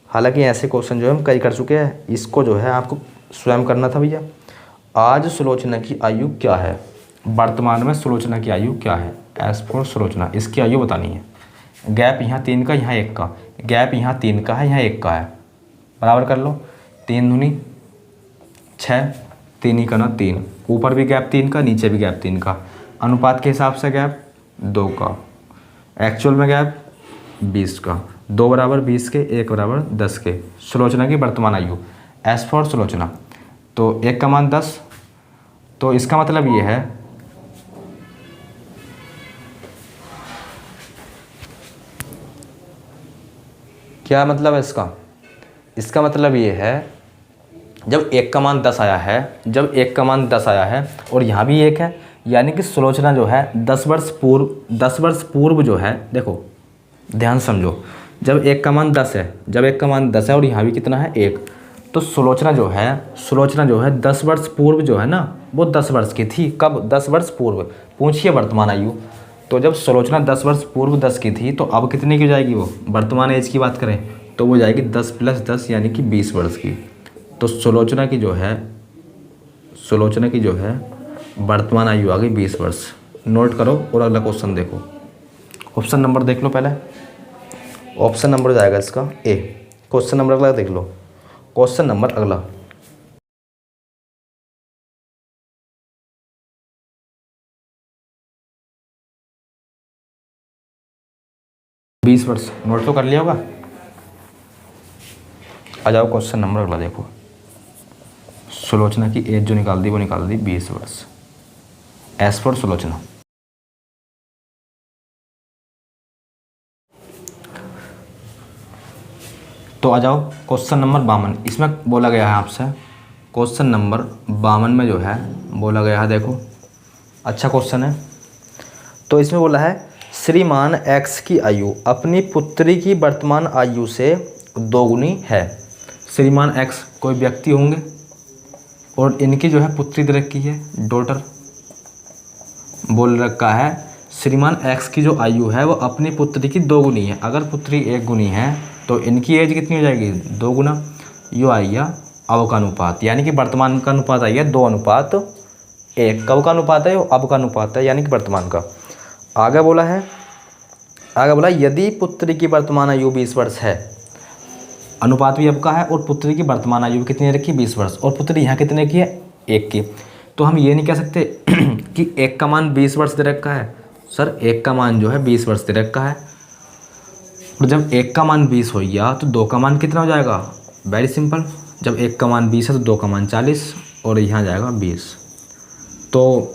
हालांकि ऐसे क्वेश्चन जो है हम कई कर चुके हैं, इसको जो है आपको स्वयं करना था भैया। आज सुलोचना की आयु क्या है? वर्तमान में सुलोचना की आयु क्या है? एस फॉर सुलोचना, इसकी आयु बतानी है। गैप यहाँ 3 का, यहाँ 1 का, गैप यहाँ 3 का है, यहाँ 1 का है। बराबर कर लो, 3 दूनी 6, 3 ही का ना 3, ऊपर भी गैप 3 का, नीचे भी गैप 3 का। अनुपात के हिसाब से गैप 2 का, एक्चुअल में गैप 20 का। 2 बराबर 20 के, 1 बराबर 10 के। सुलोचना की वर्तमान आयु एस फॉर सुलोचना, तो 1 का मान 10। तो इसका मतलब ये है क्या मतलब है इसका? इसका मतलब ये है जब 1 का मान 10 आया है, जब 1 का मान 10 आया है और यहाँ भी 1 है, यानी कि सुलोचना जो है 10 वर्ष पूर्व जो है, देखो ध्यान समझो, जब 1 का मान 10 है, जब 1 का मान 10 है और यहाँ भी कितना है 1, तो सुलोचना जो है 10 वर्ष पूर्व जो है ना वो 10 वर्ष की थी। कब? 10 वर्ष पूर्व। पूछिए वर्तमान आयु। तो जब सुलोचना 10 वर्ष पूर्व 10 की थी तो अब कितने की हो जाएगी वो? वर्तमान एज की बात करें तो वो जाएगी 10 + 10 यानी कि 20 वर्ष की। तो सुलोचना की जो है वर्तमान आयु आ गई 20 वर्ष। नोट करो और अगला क्वेश्चन देखो। ऑप्शन नंबर देख लो पहले। ऑप्शन नंबर जाएगा इसका ए। क्वेश्चन नंबर अगला देख लो। क्वेश्चन नंबर अगला 20 वर्ष। नोट तो कर लिया होगा। आ जाओ क्वेश्चन नंबर अगला देखो। सुलोचना की एज जो निकाल दी वो निकाल दी 20 वर्ष। Age for Sulochana. तो आ जाओ क्वेश्चन नंबर 52। इसमें बोला गया है आपसे क्वेश्चन नंबर 52 में जो है बोला गया है, देखो अच्छा क्वेश्चन है। तो इसमें बोला है श्रीमान एक्स की आयु अपनी पुत्री की वर्तमान आयु से दोगुनी है। श्रीमान एक्स कोई व्यक्ति होंगे और इनकी जो है पुत्री दे रखी है, डॉटर। बोल रखा है श्रीमान एक्स की जो आयु है वो अपनी पुत्री की दोगुनी है। अगर पुत्री 1 गुनी है तो इनकी एज कितनी हो जाएगी? 2 गुना। यो आई गया अब का अनुपात, यानी कि वर्तमान का अनुपात आई है 2:1। कब का अनुपात है? वो अब का अनुपात है, यानी कि वर्तमान का। आगे बोला यदि पुत्री की वर्तमान आयु 20 वर्ष है, अनुपात भी अब का है और पुत्री की वर्तमान आयु कितनी रखी? 20 वर्ष। और पुत्री यहाँ कितने की है? 1 की। तो हम ये नहीं कह सकते कि 1 का मान 20 वर्ष दे रखा है। सर 1 का मान जो है 20 वर्ष दे रखा है, और जब 1 का मान 20 हो गया तो 2 का मान कितना हो जाएगा? Very simple. जब 1 का मान 20 है तो 2 का मान 40 और यहाँ जाएगा 20। तो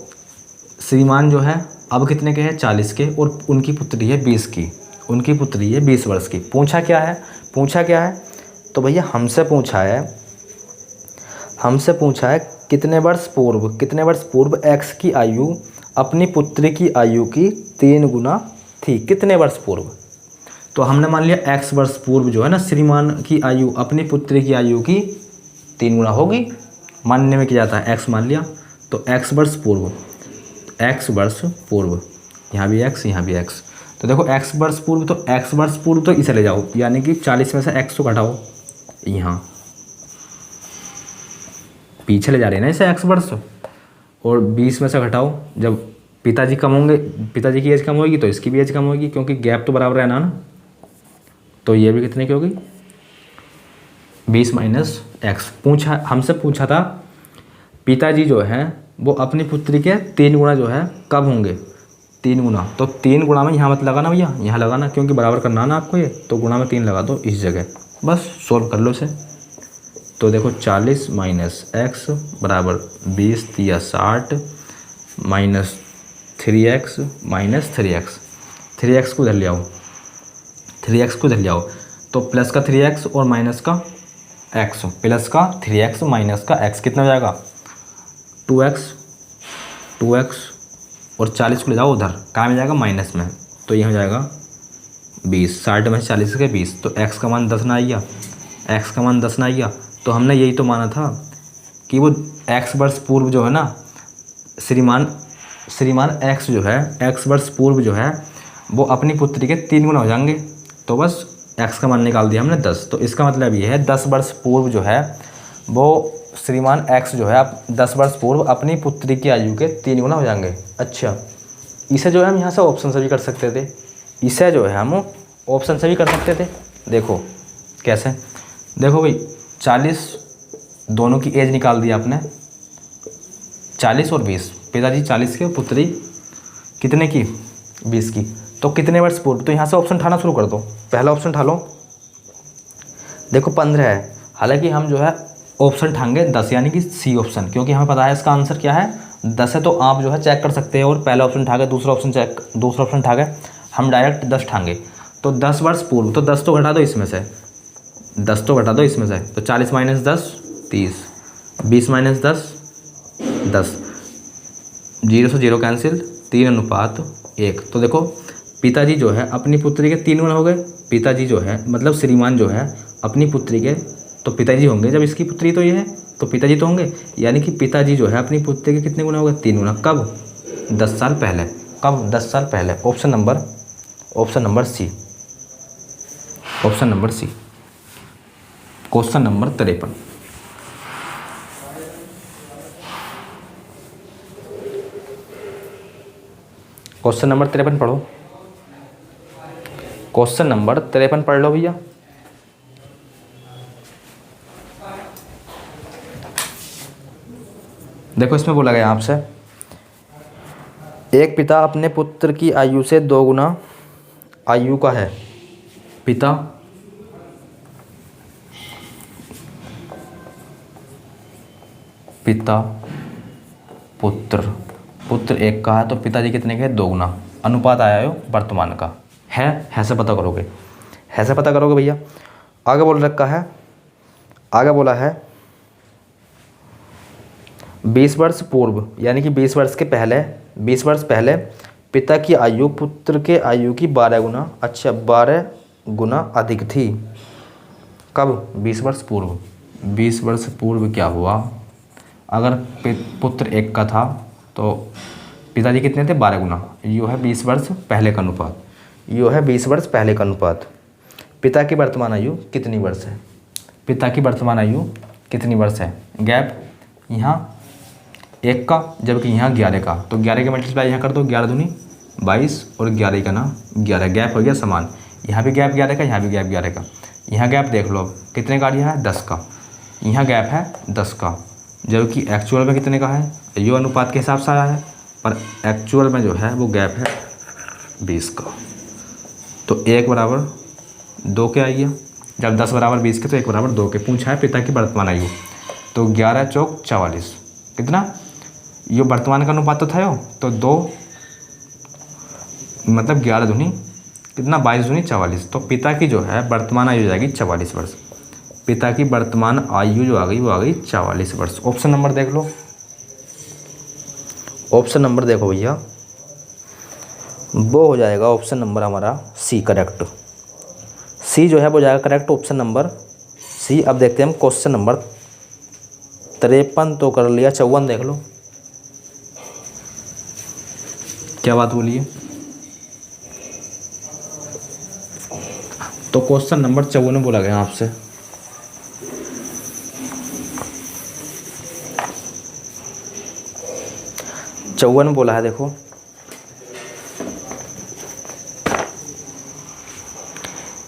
श्रीमान जो है अब कितने के हैं? 40 के, और उनकी पुत्री है 20 की। उनकी पुत्री है 20 वर्ष की। पूछा क्या है? तो भैया हमसे पूछा है कितने वर्ष पूर्व एक्स की आयु अपनी पुत्री की आयु की 3 गुना थी। कितने वर्ष पूर्व? तो हमने मान लिया x वर्ष पूर्व जो है ना श्रीमान की आयु अपनी पुत्री की आयु की 3 गुना होगी। मानने में किया जाता है x मान लिया। तो x वर्ष पूर्व, यहाँ भी x यहाँ भी x। तो देखो x वर्ष पूर्व तो इसे ले जाओ, यानी कि 40 में से x को घटाओ, यहाँ पीछे ले जा रहे हैं ना इसे x वर्ष, और 20 में से घटाओ। जब पिताजी कम होंगे, पिताजी की एज कम होगी तो इसकी भी एज कम होगी, क्योंकि गैप तो बराबर है ना। तो ये भी कितने की होगी? 20 - x। हमसे पूछा था पिताजी जो है वो अपनी पुत्री के 3 गुना जो है कब होंगे? 3 गुना। तो 3 गुना में यहाँ मत लगाना भैया, यहाँ लगाना, क्योंकि बराबर करना ना आपको ये। तो गुना में 3 लगा दो इस जगह, बस सोल्व कर लो इसे। तो देखो 40 - x बराबर 20 × 60 -3x - 3x। 3x को इधर ले आओ, 3x को इधर ले आओ। तो प्लस का 3x और माइनस का x, प्लस का 3x माइनस का x कितना हो जाएगा? 2x और 40 को ले जाओ उधर, कहाँ में जाएगा? माइनस में। तो ये हो जाएगा 20। 60 में 40 के 20। तो x का मान 10 ना आइया, x का मान 10 ना आइया। तो हमने यही तो माना था कि वो x वर्ष पूर्व जो है ना श्रीमान x जो है x वर्ष पूर्व जो है वो अपनी पुत्री के 3 गुना हो जाएंगे। तो बस x का मान निकाल दिया हमने 10। तो इसका मतलब ये है 10 वर्ष पूर्व जो है वो श्रीमान x जो है 10 वर्ष पूर्व अपनी पुत्री की आयु के 3 गुना हो जाएंगे। अच्छा, इसे जो है हम यहाँ से ऑप्शन से भी कर सकते थे, देखो कैसे। देखो भाई 40 दोनों की एज निकाल दी आपने, 40 और 20। पिताजी 40 के, पुत्री कितने की? 20 की। तो कितने वर्ष पूर्व? तो यहाँ से ऑप्शन उठाना शुरू कर दो। पहला ऑप्शन उठा लो, देखो 15 है। हालांकि हम जो है ऑप्शन उठाएंगे 10, यानी कि सी ऑप्शन, क्योंकि हमें पता है इसका आंसर क्या है 10 है। तो आप जो है चेक कर सकते हैं, और पहला ऑप्शन उठा के दूसरा ऑप्शन उठा के हम डायरेक्ट 10 उठाएंगे। तो 10 वर्ष पूर्व, तो 10 तो घटा दो इसमें से, 10 तो घटा दो इसमें से। तो 40 - 10 30, 20 - 10 10, 0 से 0 कैंसिल, 3:1। तो देखो पिताजी जो है अपनी पुत्री के 3 गुना हो गए। पिताजी जो है मतलब श्रीमान जो है अपनी पुत्री के, तो पिताजी होंगे जब इसकी पुत्री तो ये है, तो पिताजी तो होंगे, यानी कि पिताजी जो है अपनी पुत्री के कितने गुना होगा, 3 गुना। कब, 10 साल पहले। कब, 10 साल पहले। Option number C, option number C. Question number 53। Question number 53 पढ़ो। क्वेश्चन नंबर 53 पढ़ लो भैया। देखो इसमें बोला गया आपसे, एक पिता अपने पुत्र की आयु से 2 गुना आयु का है। पिता पुत्र एक का है तो पिताजी कितने के, 2 गुना। अनुपात आया हो वर्तमान का, है से पता करोगे, है से पता करोगे भैया। आगे बोल रखा है, आगे बोला है 20 वर्ष पूर्व, यानी कि 20 वर्ष के पहले, 20 वर्ष पहले पिता की आयु पुत्र के आयु की 12 गुना, अच्छा 12 गुना अधिक थी। कब, 20 वर्ष पूर्व। 20 वर्ष पूर्व क्या हुआ, अगर पुत्र एक का था तो पिताजी कितने थे, 12 गुना। यो है 20 वर्ष पहले का अनुपात, यो है 20 वर्ष पहले का अनुपात। पिता की वर्तमान आयु कितनी वर्ष है, पिता की वर्तमान आयु कितनी वर्ष है। गैप यहाँ 1 का, जबकि यहाँ 11 का, तो 11 के मल्टीप्लाई यहाँ कर दो, 11 दूनी 22 और 11 का ना 11, गैप हो गया समान। यहाँ भी गैप 11 का, यहाँ भी गैप 11 का। यहाँ गैप देख लो अब कितने का दिया है, 10 का। यहाँ गैप है 10 का, जबकि एक्चुअल में कितने का है, यो अनुपात के हिसाब से आया है, पर एक्चुअल में जो है वो गैप है 20 का। तो 1 बराबर 2 के आई है, जब 10 बराबर 20 के तो 1 बराबर 2 के। पूछा है पिता की वर्तमान आयु, तो 11 चौक 44, कितना, यो वर्तमान का अनुपात तो था यो, तो 2 मतलब 11 दूनी कितना, 22 दूनी 44। तो पिता की जो है वर्तमान आयु हो जाएगी 44 वर्ष। पिता की वर्तमान आयु जो आ गई वो आ गई 44 वर्ष। ऑप्शन नंबर देख लो, ऑप्शन नंबर देखो भैया, वो हो जाएगा ऑप्शन नंबर हमारा सी करेक्ट। सी जो है वो जाएगा करेक्ट, ऑप्शन नंबर सी। अब देखते हैं हम क्वेश्चन नंबर 53 तो कर लिया, 54 देख लो क्या बात बोली है। तो क्वेश्चन नंबर 54 में बोला गया आपसे, चौवन बोला है, देखो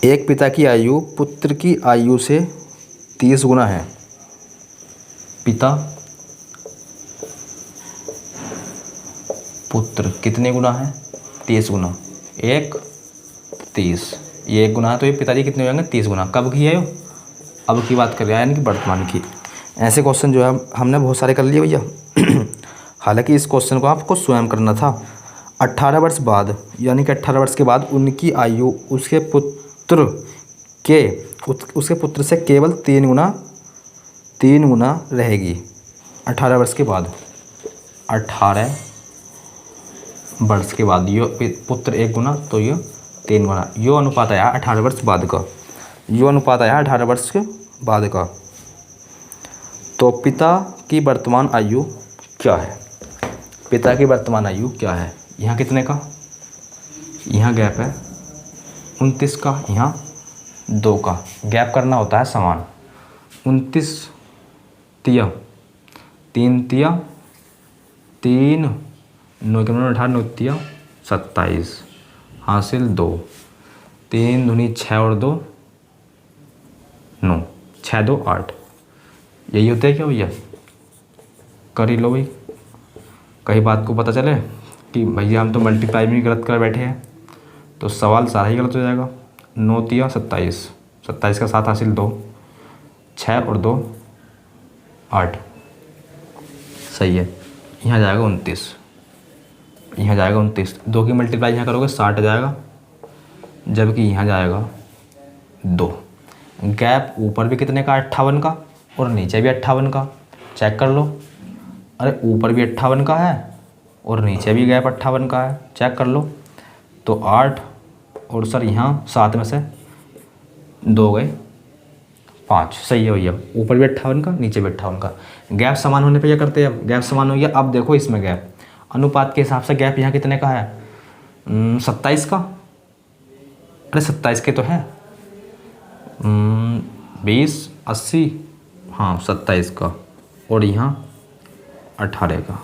एक पिता की आयु पुत्र की आयु से 30 गुना है। पिता पुत्र कितने गुना है, 30 गुना। 1 30, ये 1 गुना है तो ये पिताजी कितने हो जाएंगे, 30 गुना। कब की है यो, अब की बात कर रहे हैं, यानी कि वर्तमान की। ऐसे क्वेश्चन जो है हमने बहुत सारे कर लिए भैया। हालांकि इस क्वेश्चन को आपको स्वयं करना था। 18 वर्ष बाद, यानी कि 18 वर्ष के बाद उनकी आयु उसके पुत्र से केवल 3 गुना रहेगी। 18 वर्ष के बाद, 18 वर्ष के बाद यो पुत्र 1 गुना तो ये 3 गुना। यो अनुपात आया 18 वर्ष बाद का, यो अनुपात आया 18 वर्ष के बाद का। तो पिता की वर्तमान आयु क्या है, पिता की वर्तमान आयु क्या है। यहाँ कितने का, यहाँ गैप है 29 का, यहाँ 2 का। गैप करना होता है समान। 29 तिया 3 तिया 3 9 के 18 9 तिया 27 हासिल 2 3 दूनी 6 और 2 9 6 2 8। यही होता है क्या भैया, कर ही लो भाई, कहीं बात को पता चले कि भैया हम तो मल्टीप्लाई भी गलत कर बैठे हैं तो सवाल सारा ही गलत हो जाएगा। 9 तिया 27, 27 का 7 हासिल 2 6 और 2 8, सही है। यहाँ जाएगा 29, यहाँ जाएगा 29। 2 की मल्टीप्लाई यहाँ करोगे 60 जाएगा, जबकि यहाँ जाएगा 2। गैप ऊपर भी कितने का, 58 का, और नीचे भी 58 का। चेक कर लो, अरे ऊपर भी 58 का है और नीचे भी गैप 58 का है, चेक कर लो। तो 8 और सर यहाँ 7 में से 2 गए 5, सही है भैया। ऊपर भी 58 का, नीचे भी 58 का। गैप समान होने पे क्या करते हैं, अब गैप समान हो गया। अब देखो इसमें गैप अनुपात के हिसाब से गैप यहाँ कितने का है, 27 का। अरे 27 के तो है, 20, 80, हाँ 27 का। और यहाँ 18 का।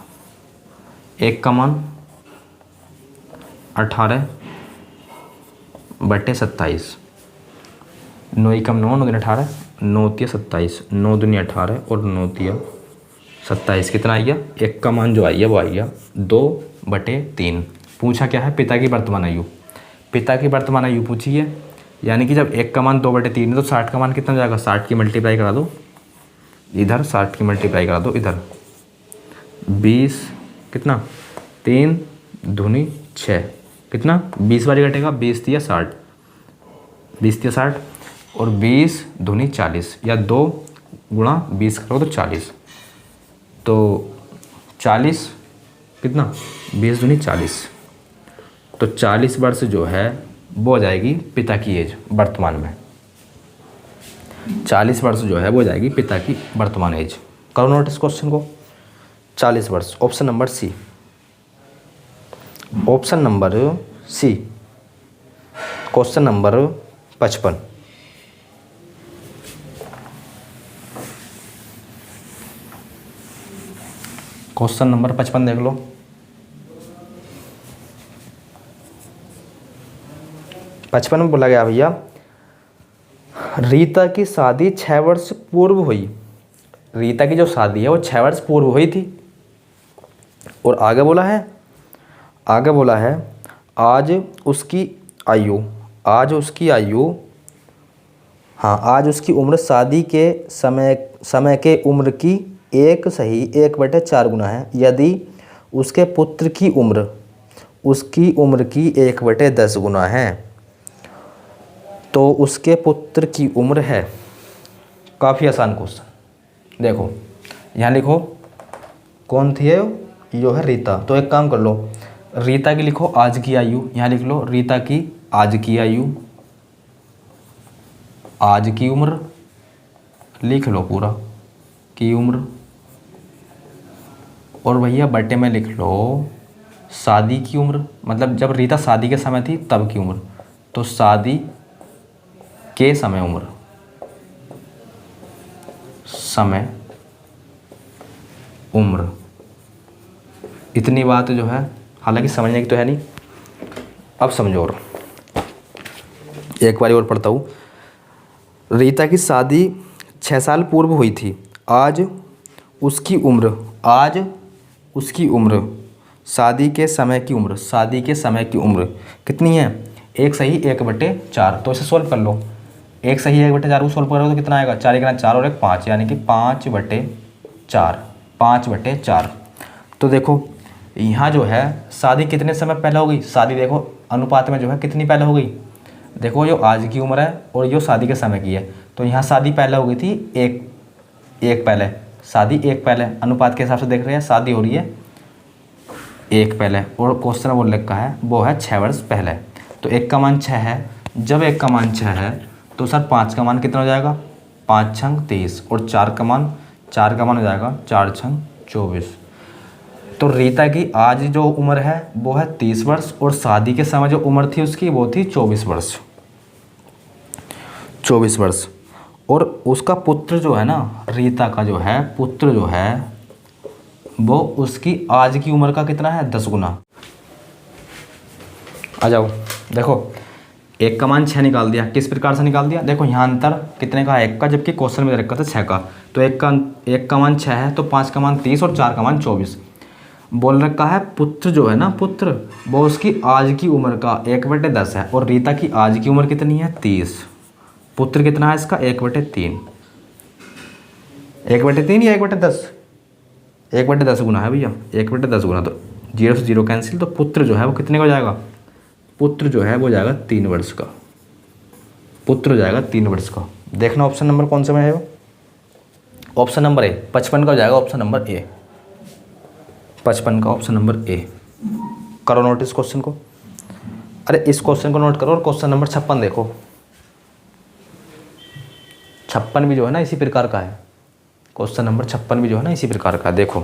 एक का मान 18/27। 9 एकम 9, 9 दूनी 18, 9 तिया 27, 9 दूनी 18 और 9 तिया 27। कितना आ गया, एक का मान जो आई है वो आई गया 2/3। पूछा क्या है, पिता की वर्तमान आयु। पिता की वर्तमान आयु पूछी है, यानी कि जब एक का मान 2/3 है तो 60 का मान कितना हो जाएगा, 60 की मल्टीप्लाई करा दो इधर, 60 की मल्टीप्लाई करा दो इधर। 20 कितना, 3 दूनी 6, कितना 20 बारी घटेगा, 20 तिया 60, 20 तिया 60 और 20 दूनी 40, या 2 गुणा 20 करोगे तो 40, तो 40 कितना, 20 दूनी 40, तो 40 वर्ष जो है वो हो जाएगी पिता की एज वर्तमान में। 40 वर्ष जो है वो हो जाएगी पिता की वर्तमान एज। करो नोट इस क्वेश्चन को। 40 वर्ष, option number C, option number C, question number 55। Question number 55 देख लो। पचपन में बोला गया भैया, रीता की शादी 6 वर्ष पूर्व हुई। रीता की जो शादी है वो 6 वर्ष पूर्व हुई थी। और आगे बोला है, आगे बोला है आज उसकी आयु, आज उसकी आयु, हाँ आज उसकी उम्र शादी के समय के उम्र की 1/4 गुना है। यदि उसके पुत्र की उम्र उसकी उम्र की 1/10 गुना है तो उसके पुत्र की उम्र है। काफ़ी आसान क्वेश्चन। देखो यहाँ लिखो कौन थी यो है रीता। तो एक काम कर लो, रीता की लिखो आज की आयु, यहाँ लिख लो रीता की आज की आयु, आज की उम्र लिख लो पूरा की उम्र, और भैया बटे में लिख लो शादी की उम्र, मतलब जब रीता शादी के समय थी तब की उम्र, तो शादी के समय उम्र, समय उम्र। इतनी बात जो है हालांकि समझने की तो है नहीं, अब समझो। और एक बार और पढ़ता हूँ। रीता की शादी 6 साल पूर्व हुई थी। आज उसकी उम्र, आज उसकी उम्र शादी के समय की उम्र, शादी के समय की उम्र कितनी है, 1/4। तो इसे सोल्व कर लो। 1/4 को सोल्व करोगे तो कितना आएगा, 4 1 4 और 1 5, यानी कि 5/4, 5/4। तो देखो यहाँ जो है शादी कितने समय पहले हो गई, शादी देखो अनुपात में जो है कितनी पहले हो गई। देखो जो आज की उम्र है और जो शादी के समय की है, तो यहाँ शादी पहले हो गई थी एक पहले, शादी 1 पहले, अनुपात के हिसाब से देख रहे हैं शादी हो रही है 1 पहले, और क्वेश्चन वो लिखा है वो है 6 वर्ष पहले। तो 1 का मान 6 है, जब 1 का मान 6 है तो सर 5 का मान कितना हो जाएगा, 5 छंग 30, और 4 का मान हो जाएगा 4 छंग 24। तो रीता की आज जो उम्र है वो है 30 वर्ष, और शादी के समय जो उम्र थी उसकी वो थी 24 वर्ष, 24 वर्ष। और उसका पुत्र जो है ना, रीता का जो है पुत्र जो है वो उसकी आज की उम्र का कितना है, 10 गुना। आ जाओ देखो 1 का मान 6 निकाल दिया, किस प्रकार से निकाल दिया, देखो यहाँ अंतर कितने का है 1 का, जबकि क्वेश्चन में रखा था 6 का। तो 1 का मान 6 है, तो 5 का मान 30 और 4 का मान 24। बोल रखा है पुत्र जो है ना, पुत्र वो उसकी आज की उम्र का 1/10 है, और रीता की आज की उम्र कितनी है 30। पुत्र कितना है इसका 1/3, 1/3 या 1/10, 1/10 गुना है भैया, 1/10 गुना। तो 0 से 0 कैंसिल, तो पुत्र जो है वो कितने का हो जाएगा, पुत्र जो है वो जाएगा 3 वर्ष का, पुत्र हो जाएगा 3 वर्ष का। देखना ऑप्शन नंबर कौन से में है वो, ऑप्शन नंबर ए 55 का हो जाएगा, ऑप्शन नंबर ए 55 का ऑप्शन नंबर ए। करो नोट इस क्वेश्चन को, अरे इस क्वेश्चन को नोट करो और क्वेश्चन नंबर 56 देखो। 56 भी जो है ना इसी प्रकार का है। क्वेश्चन नंबर 56 भी जो है ना इसी प्रकार का। देखो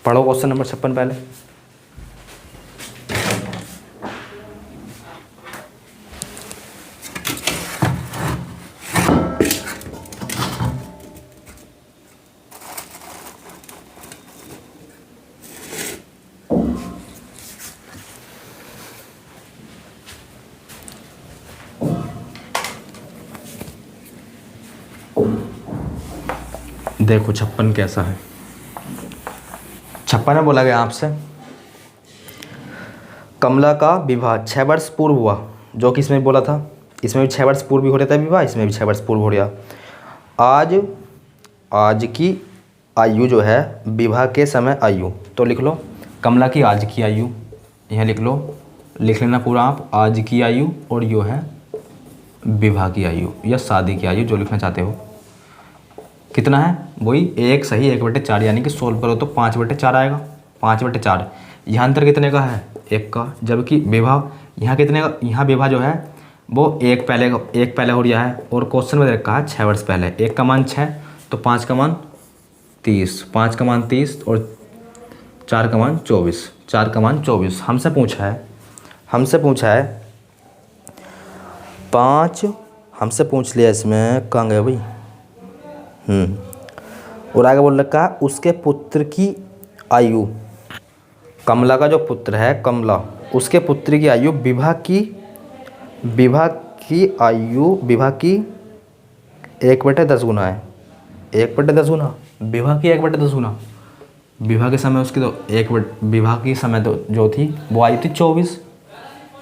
पढ़ो क्वेश्चन नंबर 56 पहले। देखो 56 कैसा है। 56 में बोला गया आपसे कमला का विवाह 6 वर्ष पूर्व हुआ, जो कि इसमें बोला था। इसमें भी 6 वर्ष पूर्व ही हो रहा था विवाह, इसमें भी 6 वर्ष पूर्व हो रहा। आज की आयु जो है विवाह के समय आयु, तो लिख लो कमला की आज की आयु, यहाँ लिख लो, लिख लेना पूरा आप, आज की आयु और यो है विवाह की आयु या शादी की आयु, जो लिखना चाहते हो। कितना है वही एक सही 1/4, यानी कि सोल्व करो तो 5/4 आएगा। 5/4 यहाँ अंतर कितने का है? 1 का। जबकि विवाह यहाँ कितने का, यहाँ विवाह जो है वो एक पहले हो रहा है और क्वेश्चन में रखा है 6 वर्ष पहले। 1 का मान 6 तो 5 का मान 30, 5 का मान 30 और 4 का मान 24, 4 का मान 24। हमसे पूछा है 5, हमसे पूछ लिया इसमें, कहाँ गए भाई? और आगे बोल रखा है उसके पुत्र की आयु, कमला का जो पुत्र है कमला, उसके पुत्र की आयु विवाह की 1/10 गुना है। 1/10 गुना विवाह की 1/10 गुना। विवाह के समय उसकी तो विवाह की समय तो जो थी वो आयु थी 24,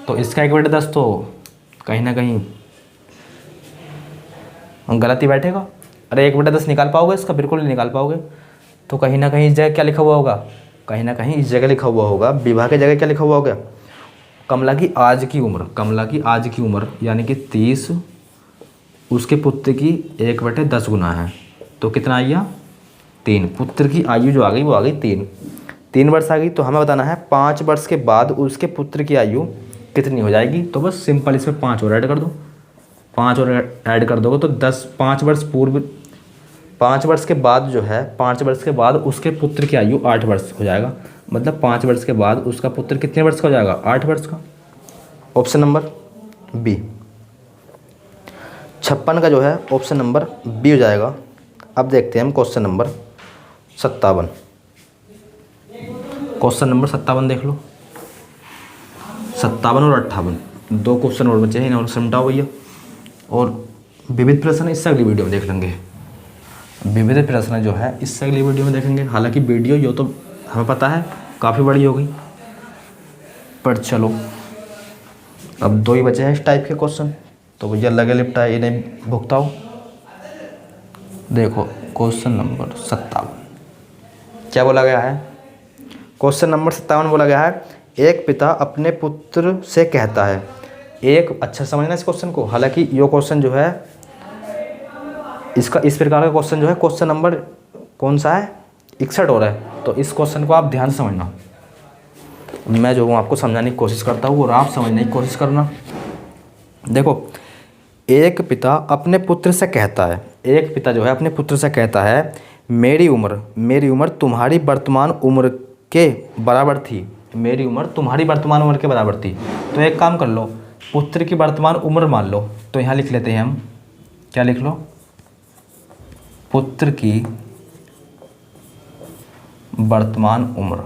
तो इसका 1/10 तो कहीं ना कहीं गलत ही बैठेगा। अरे 1/10 निकाल पाओगे इसका? बिल्कुल नहीं निकाल पाओगे। तो कहीं ना कहीं इस जगह क्या लिखा हुआ होगा? कहीं ना कहीं इस जगह लिखा हुआ होगा, विवाह की जगह क्या लिखा हुआ होगा? कमला की आज की उम्र यानी कि 30, उसके पुत्र की 1/10 गुना है, तो कितना आया? 3। पुत्र की आयु जो आ गई वो आ गई 3 वर्ष आ गई। तो हमें बताना है 5 वर्ष के बाद उसके पुत्र की आयु कितनी हो जाएगी। तो बस सिंपल इसमें 5 और ऐड कर दो। 5 और ऐड कर दोगे तो 5 वर्ष पूर्व, 5 वर्ष के बाद जो है 5 वर्ष के बाद उसके पुत्र की आयु 8 वर्ष हो जाएगा। मतलब 5 वर्ष के बाद उसका पुत्र कितने वर्ष का हो जाएगा? 8 वर्ष का। ऑप्शन नंबर बी 56 का जो है ऑप्शन नंबर बी हो जाएगा। अब देखते हैं हम क्वेश्चन नंबर 57। क्वेश्चन नंबर 57 देख लो। 57 और 58 2 क्वेश्चन और बचे हैं, इन्हें और समझाओ भैया। और विविध प्रश्न इससे अगली वीडियो में देख लेंगे। विविध प्रश्न जो है इससे अगली वीडियो में देखेंगे। हालांकि वीडियो यो तो हमें पता है काफ़ी बड़ी हो गई, पर चलो अब 2 ही बचे हैं इस टाइप के क्वेश्चन, तो भैया लगे लिपटाए इन्हें भुगताओ। देखो क्वेश्चन नंबर 57 क्या बोला गया है? क्वेश्चन नंबर 57 बोला गया है एक पिता अपने पुत्र से कहता है, एक अच्छा समझना इस क्वेश्चन को। हालांकि यो क्वेश्चन जो है इसका इस प्रकार का क्वेश्चन जो है क्वेश्चन नंबर कौन सा है? 61 हो रहा है। तो इस क्वेश्चन को आप ध्यान से समझना। मैं जो हूँ आपको समझाने की कोशिश करता हूँ और आप समझने की कोशिश करना। देखो एक पिता अपने पुत्र से कहता है, एक पिता जो है अपने पुत्र से कहता है मेरी उम्र तुम्हारी वर्तमान उम्र के बराबर थी। मेरी उम्र तुम्हारी वर्तमान उम्र के बराबर थी। तो एक काम कर लो, पुत्र की वर्तमान उम्र मान लो। तो यहाँ लिख लेते हैं हम, क्या लिख लो? पुत्र की वर्तमान उम्र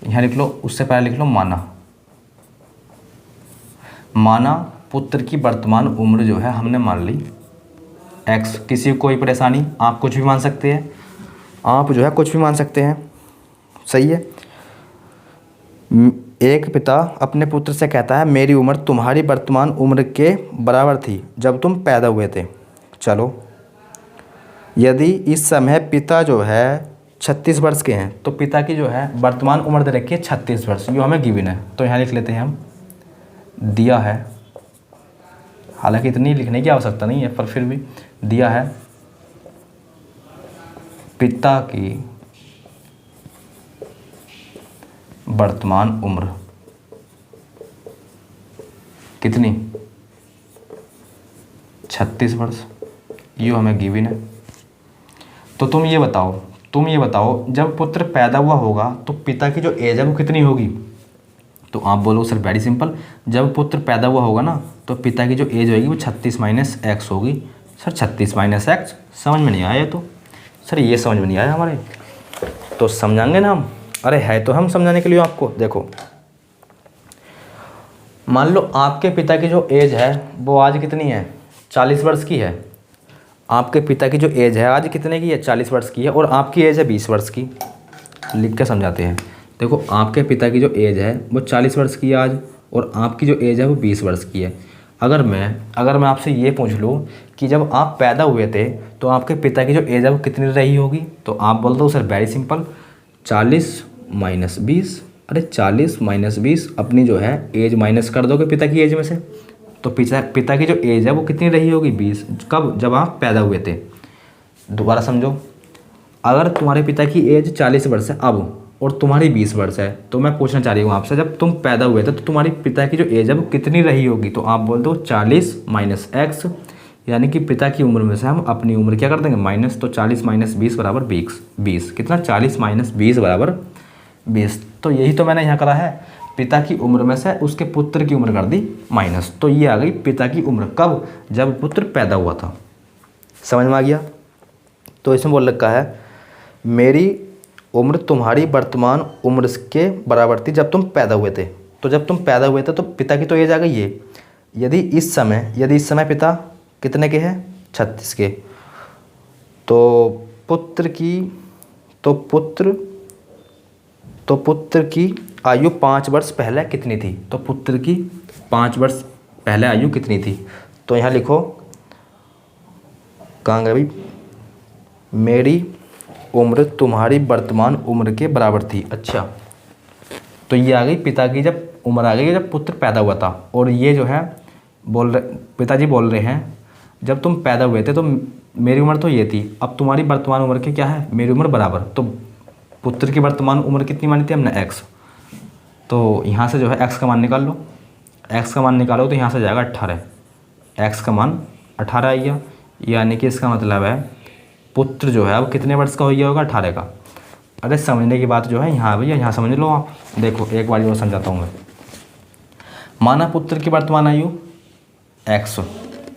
यहाँ लिख लो। उससे पहले लिख लो माना पुत्र की वर्तमान उम्र जो है हमने मान ली x। किसी को कोई परेशानी? आप कुछ भी मान सकते हैं, आप जो है कुछ भी मान सकते हैं, सही है। एक पिता अपने पुत्र से कहता है मेरी उम्र तुम्हारी वर्तमान उम्र के बराबर थी जब तुम पैदा हुए थे। चलो यदि इस समय पिता जो है 36 वर्ष के हैं तो पिता की जो है वर्तमान उम्र दे रखी है 36 वर्ष, जो हमें गिवन है। तो यहाँ लिख लेते हैं हम, दिया है, हालांकि इतनी लिखने की आवश्यकता नहीं है पर फिर भी दिया है पिता की वर्तमान उम्र कितनी 36 वर्ष, ये हमें गिवन है। तो तुम ये बताओ जब पुत्र पैदा हुआ होगा तो पिता की जो एज है वो कितनी होगी? तो आप बोलो सर वेरी सिंपल, जब पुत्र पैदा हुआ होगा ना तो पिता की जो एज होगी वो 36 माइनस एक्स होगी। सर 36 माइनस एक्स समझ में नहीं आया? तो सर ये समझ में नहीं आया हमारे, तो समझाएंगे ना हम। अरे है तो हम समझाने के लिए आपको। देखो मान लो आपके पिता की जो एज है वो आज कितनी है? 40 वर्ष की है। आपके पिता की जो एज है आज कितने की है? 40 वर्ष की है, और आपकी एज है 20 वर्ष की। लिख के समझाते हैं। देखो आपके पिता की जो एज है वो 40 वर्ष की है आज, और आपकी जो एज है वो 20 वर्ष की है। अगर मैं आपसे ये पूछ लूँ कि जब आप पैदा हुए थे तो आपके पिता की जो एज है वो कितनी रही होगी? तो आप बोल दो सर वेरी सिंपल 40 माइनस 20। अरे 40 माइनस 20 अपनी जो है एज माइनस कर दोगे पिता की एज में से, तो पिता की जो एज है वो कितनी रही होगी? 20। कब? जब आप पैदा हुए थे। दोबारा समझो, अगर तुम्हारे पिता की एज 40 वर्ष है अब और तुम्हारी 20 वर्ष है, तो मैं पूछना चाह रही हूँ आपसे जब तुम पैदा हुए थे तो तुम्हारी पिता की जो एज है वो कितनी रही होगी? तो आप बोल दो 40 माइनस एक्स, यानी कि पिता की उम्र में से हम अपनी उम्र क्या कर देंगे? माइनस। तो 40 माइनस 20 बराबर 20। कितना? 40 माइनस 20 बराबर 20। तो यही तो मैंने यहाँ करा है, पिता की उम्र में से उसके पुत्र की उम्र कर दी माइनस। तो ये आ गई पिता की उम्र कब? जब पुत्र पैदा हुआ था। समझ में आ गया? तो इसमें बोल रखा है मेरी उम्र तुम्हारी वर्तमान उम्र के बराबर थी जब तुम पैदा हुए थे। तो जब तुम पैदा हुए थे तो पिता की तो एज आ गई है। यदि इस समय पिता कितने के हैं? 36 के। तो पुत्र की आयु 5 वर्ष पहले कितनी थी? तो पुत्र की 5 वर्ष पहले आयु कितनी थी? तो यहाँ लिखो, कहाँ गए भाई? मेरी उम्र तुम्हारी वर्तमान उम्र के बराबर थी। अच्छा, तो ये आ गई पिता की जब उम्र आ गई जब पुत्र पैदा हुआ था। और ये जो है पिताजी बोल रहे हैं जब तुम पैदा हुए थे तो मेरी उम्र तो ये थी, अब तुम्हारी वर्तमान उम्र के क्या है? मेरी उम्र बराबर। तो पुत्र की वर्तमान उम्र कितनी मानी थी हमने? एक्स। तो यहाँ से जो है एक्स का मान निकाल लो। एक्स का मान निकालो तो यहाँ से जाएगा 18। एक्स का मान 18 आ गया, यानी कि इसका मतलब है पुत्र जो है अब कितने वर्ष का हो गया होगा? 18 का। अरे समझने की बात जो है यहाँ भैया, यहाँ समझ लो आप। देखो एक बार और समझाता हूँ मैं। माना पुत्र की वर्तमान आयु एक्स,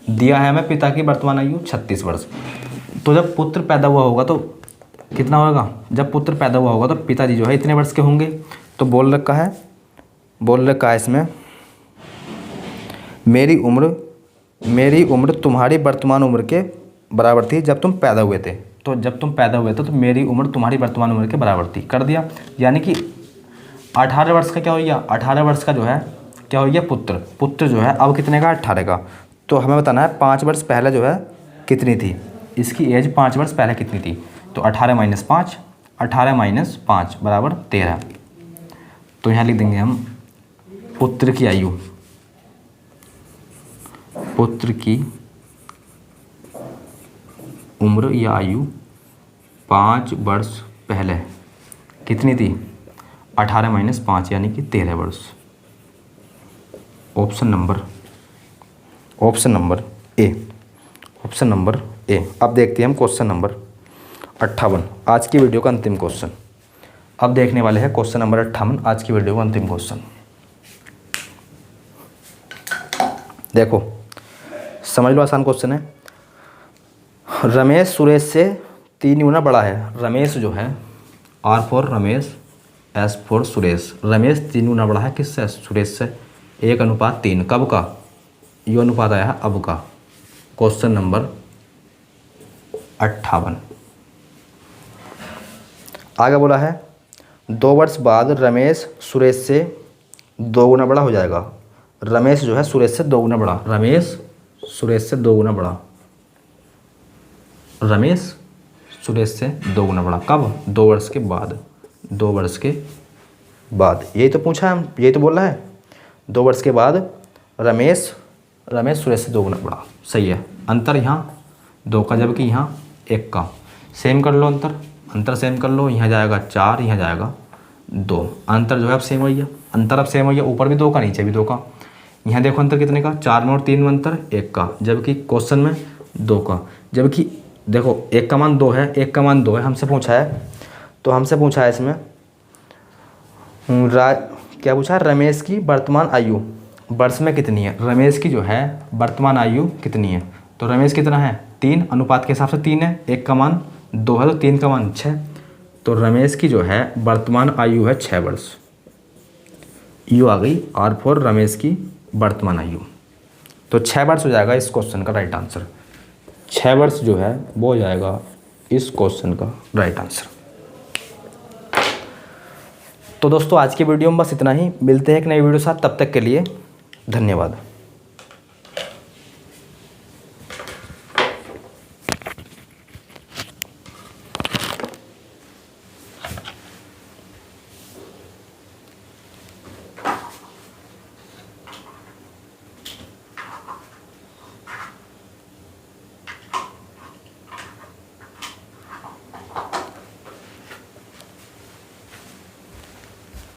दिया है हमें पिता की वर्तमान आयु 36 वर्ष। तो जब पुत्र पैदा हुआ होगा तो कितना होगा? जब पुत्र पैदा हुआ होगा तो पिताजी जो है इतने वर्ष के होंगे। तो बोल रखा है इसमें मेरी उम्र तुम्हारी वर्तमान उम्र के बराबर थी जब तुम पैदा हुए थे। तो जब तुम पैदा हुए थे तो मेरी उम्र तुम्हारी वर्तमान उम्र के बराबर थी, कर दिया। यानी कि 18 वर्ष का क्या हो गया? 18 वर्ष का जो है क्या हो गया? पुत्र जो है अब कितने का? 18 का। तो हमें बताना है 5 वर्ष पहले जो है कितनी थी, इसकी एज 5 वर्ष पहले कितनी थी। तो 18 माइनस 5 बराबर 13। तो यहाँ लिख देंगे हम पुत्र की उम्र या आयु 5 वर्ष पहले कितनी थी? 18 माइनस 5 यानी कि 13 वर्ष। Option number A. अब देखते हैं हम क्वेश्चन नंबर 58, आज की वीडियो का अंतिम क्वेश्चन। अब देखने वाले हैं क्वेश्चन नंबर 58, आज की वीडियो का अंतिम क्वेश्चन। देखो समझ लो, आसान क्वेश्चन है। रमेश सुरेश से 3 गुना बड़ा है। रमेश जो है R for Ramesh, S for Suresh. Ramesh 3 गुना बड़ा है किससे? सुरेश से। 1:3 कब का? यो अनुपात आया है अब का। क्वेश्चन नंबर 58 आगे बोला है 2 वर्ष बाद रमेश सुरेश से 2 गुना बड़ा हो जाएगा। रमेश जो है सुरेश से 2 गुना बड़ा। रमेश सुरेश से 2 गुना बड़ा। रमेश सुरेश से 2 गुना बड़ा कब? 2 वर्ष के बाद। 2 वर्ष के बाद, यही तो पूछा है, यही तो बोल रहा है। 2 वर्ष के बाद रमेश सुरेश से 2 गुना बड़ा। सही है। अंतर यहाँ 2 का, जबकि यहाँ 1 का। सेम कर लो अंतर सेम कर लो। यहाँ जाएगा 4, यहाँ जाएगा 2। अंतर जो है अब सेम हो गया। अंतर अब सेम हो गया, ऊपर भी 2 का नीचे भी 2 का। यहाँ देखो अंतर कितने का, 4 में और 3 में अंतर 1 का, जबकि क्वेश्चन में 2 का। जबकि देखो 1 का मान 2 है, 1 का मान 2 है, हमसे पूछा है, तो हमसे पूछा है इसमें क्या पूछा है, रमेश की वर्तमान आयु वर्ष में कितनी है। रमेश की जो है वर्तमान आयु कितनी है, तो रमेश कितना है 3, अनुपात के हिसाब से 3 है, 1 का मान 2 है तो 3 का मान 6, तो रमेश की जो है वर्तमान आयु है 6 वर्ष। यू आ गई आर फॉर रमेश की वर्तमान आयु, तो 6 वर्ष हो जाएगा इस क्वेश्चन का राइट आंसर। 6 वर्ष जो है वो हो जाएगा इस क्वेश्चन का राइट आंसर। तो दोस्तों आज की वीडियो में बस इतना ही, मिलते हैं एक नई वीडियो साथ, तब तक के लिए धन्यवाद।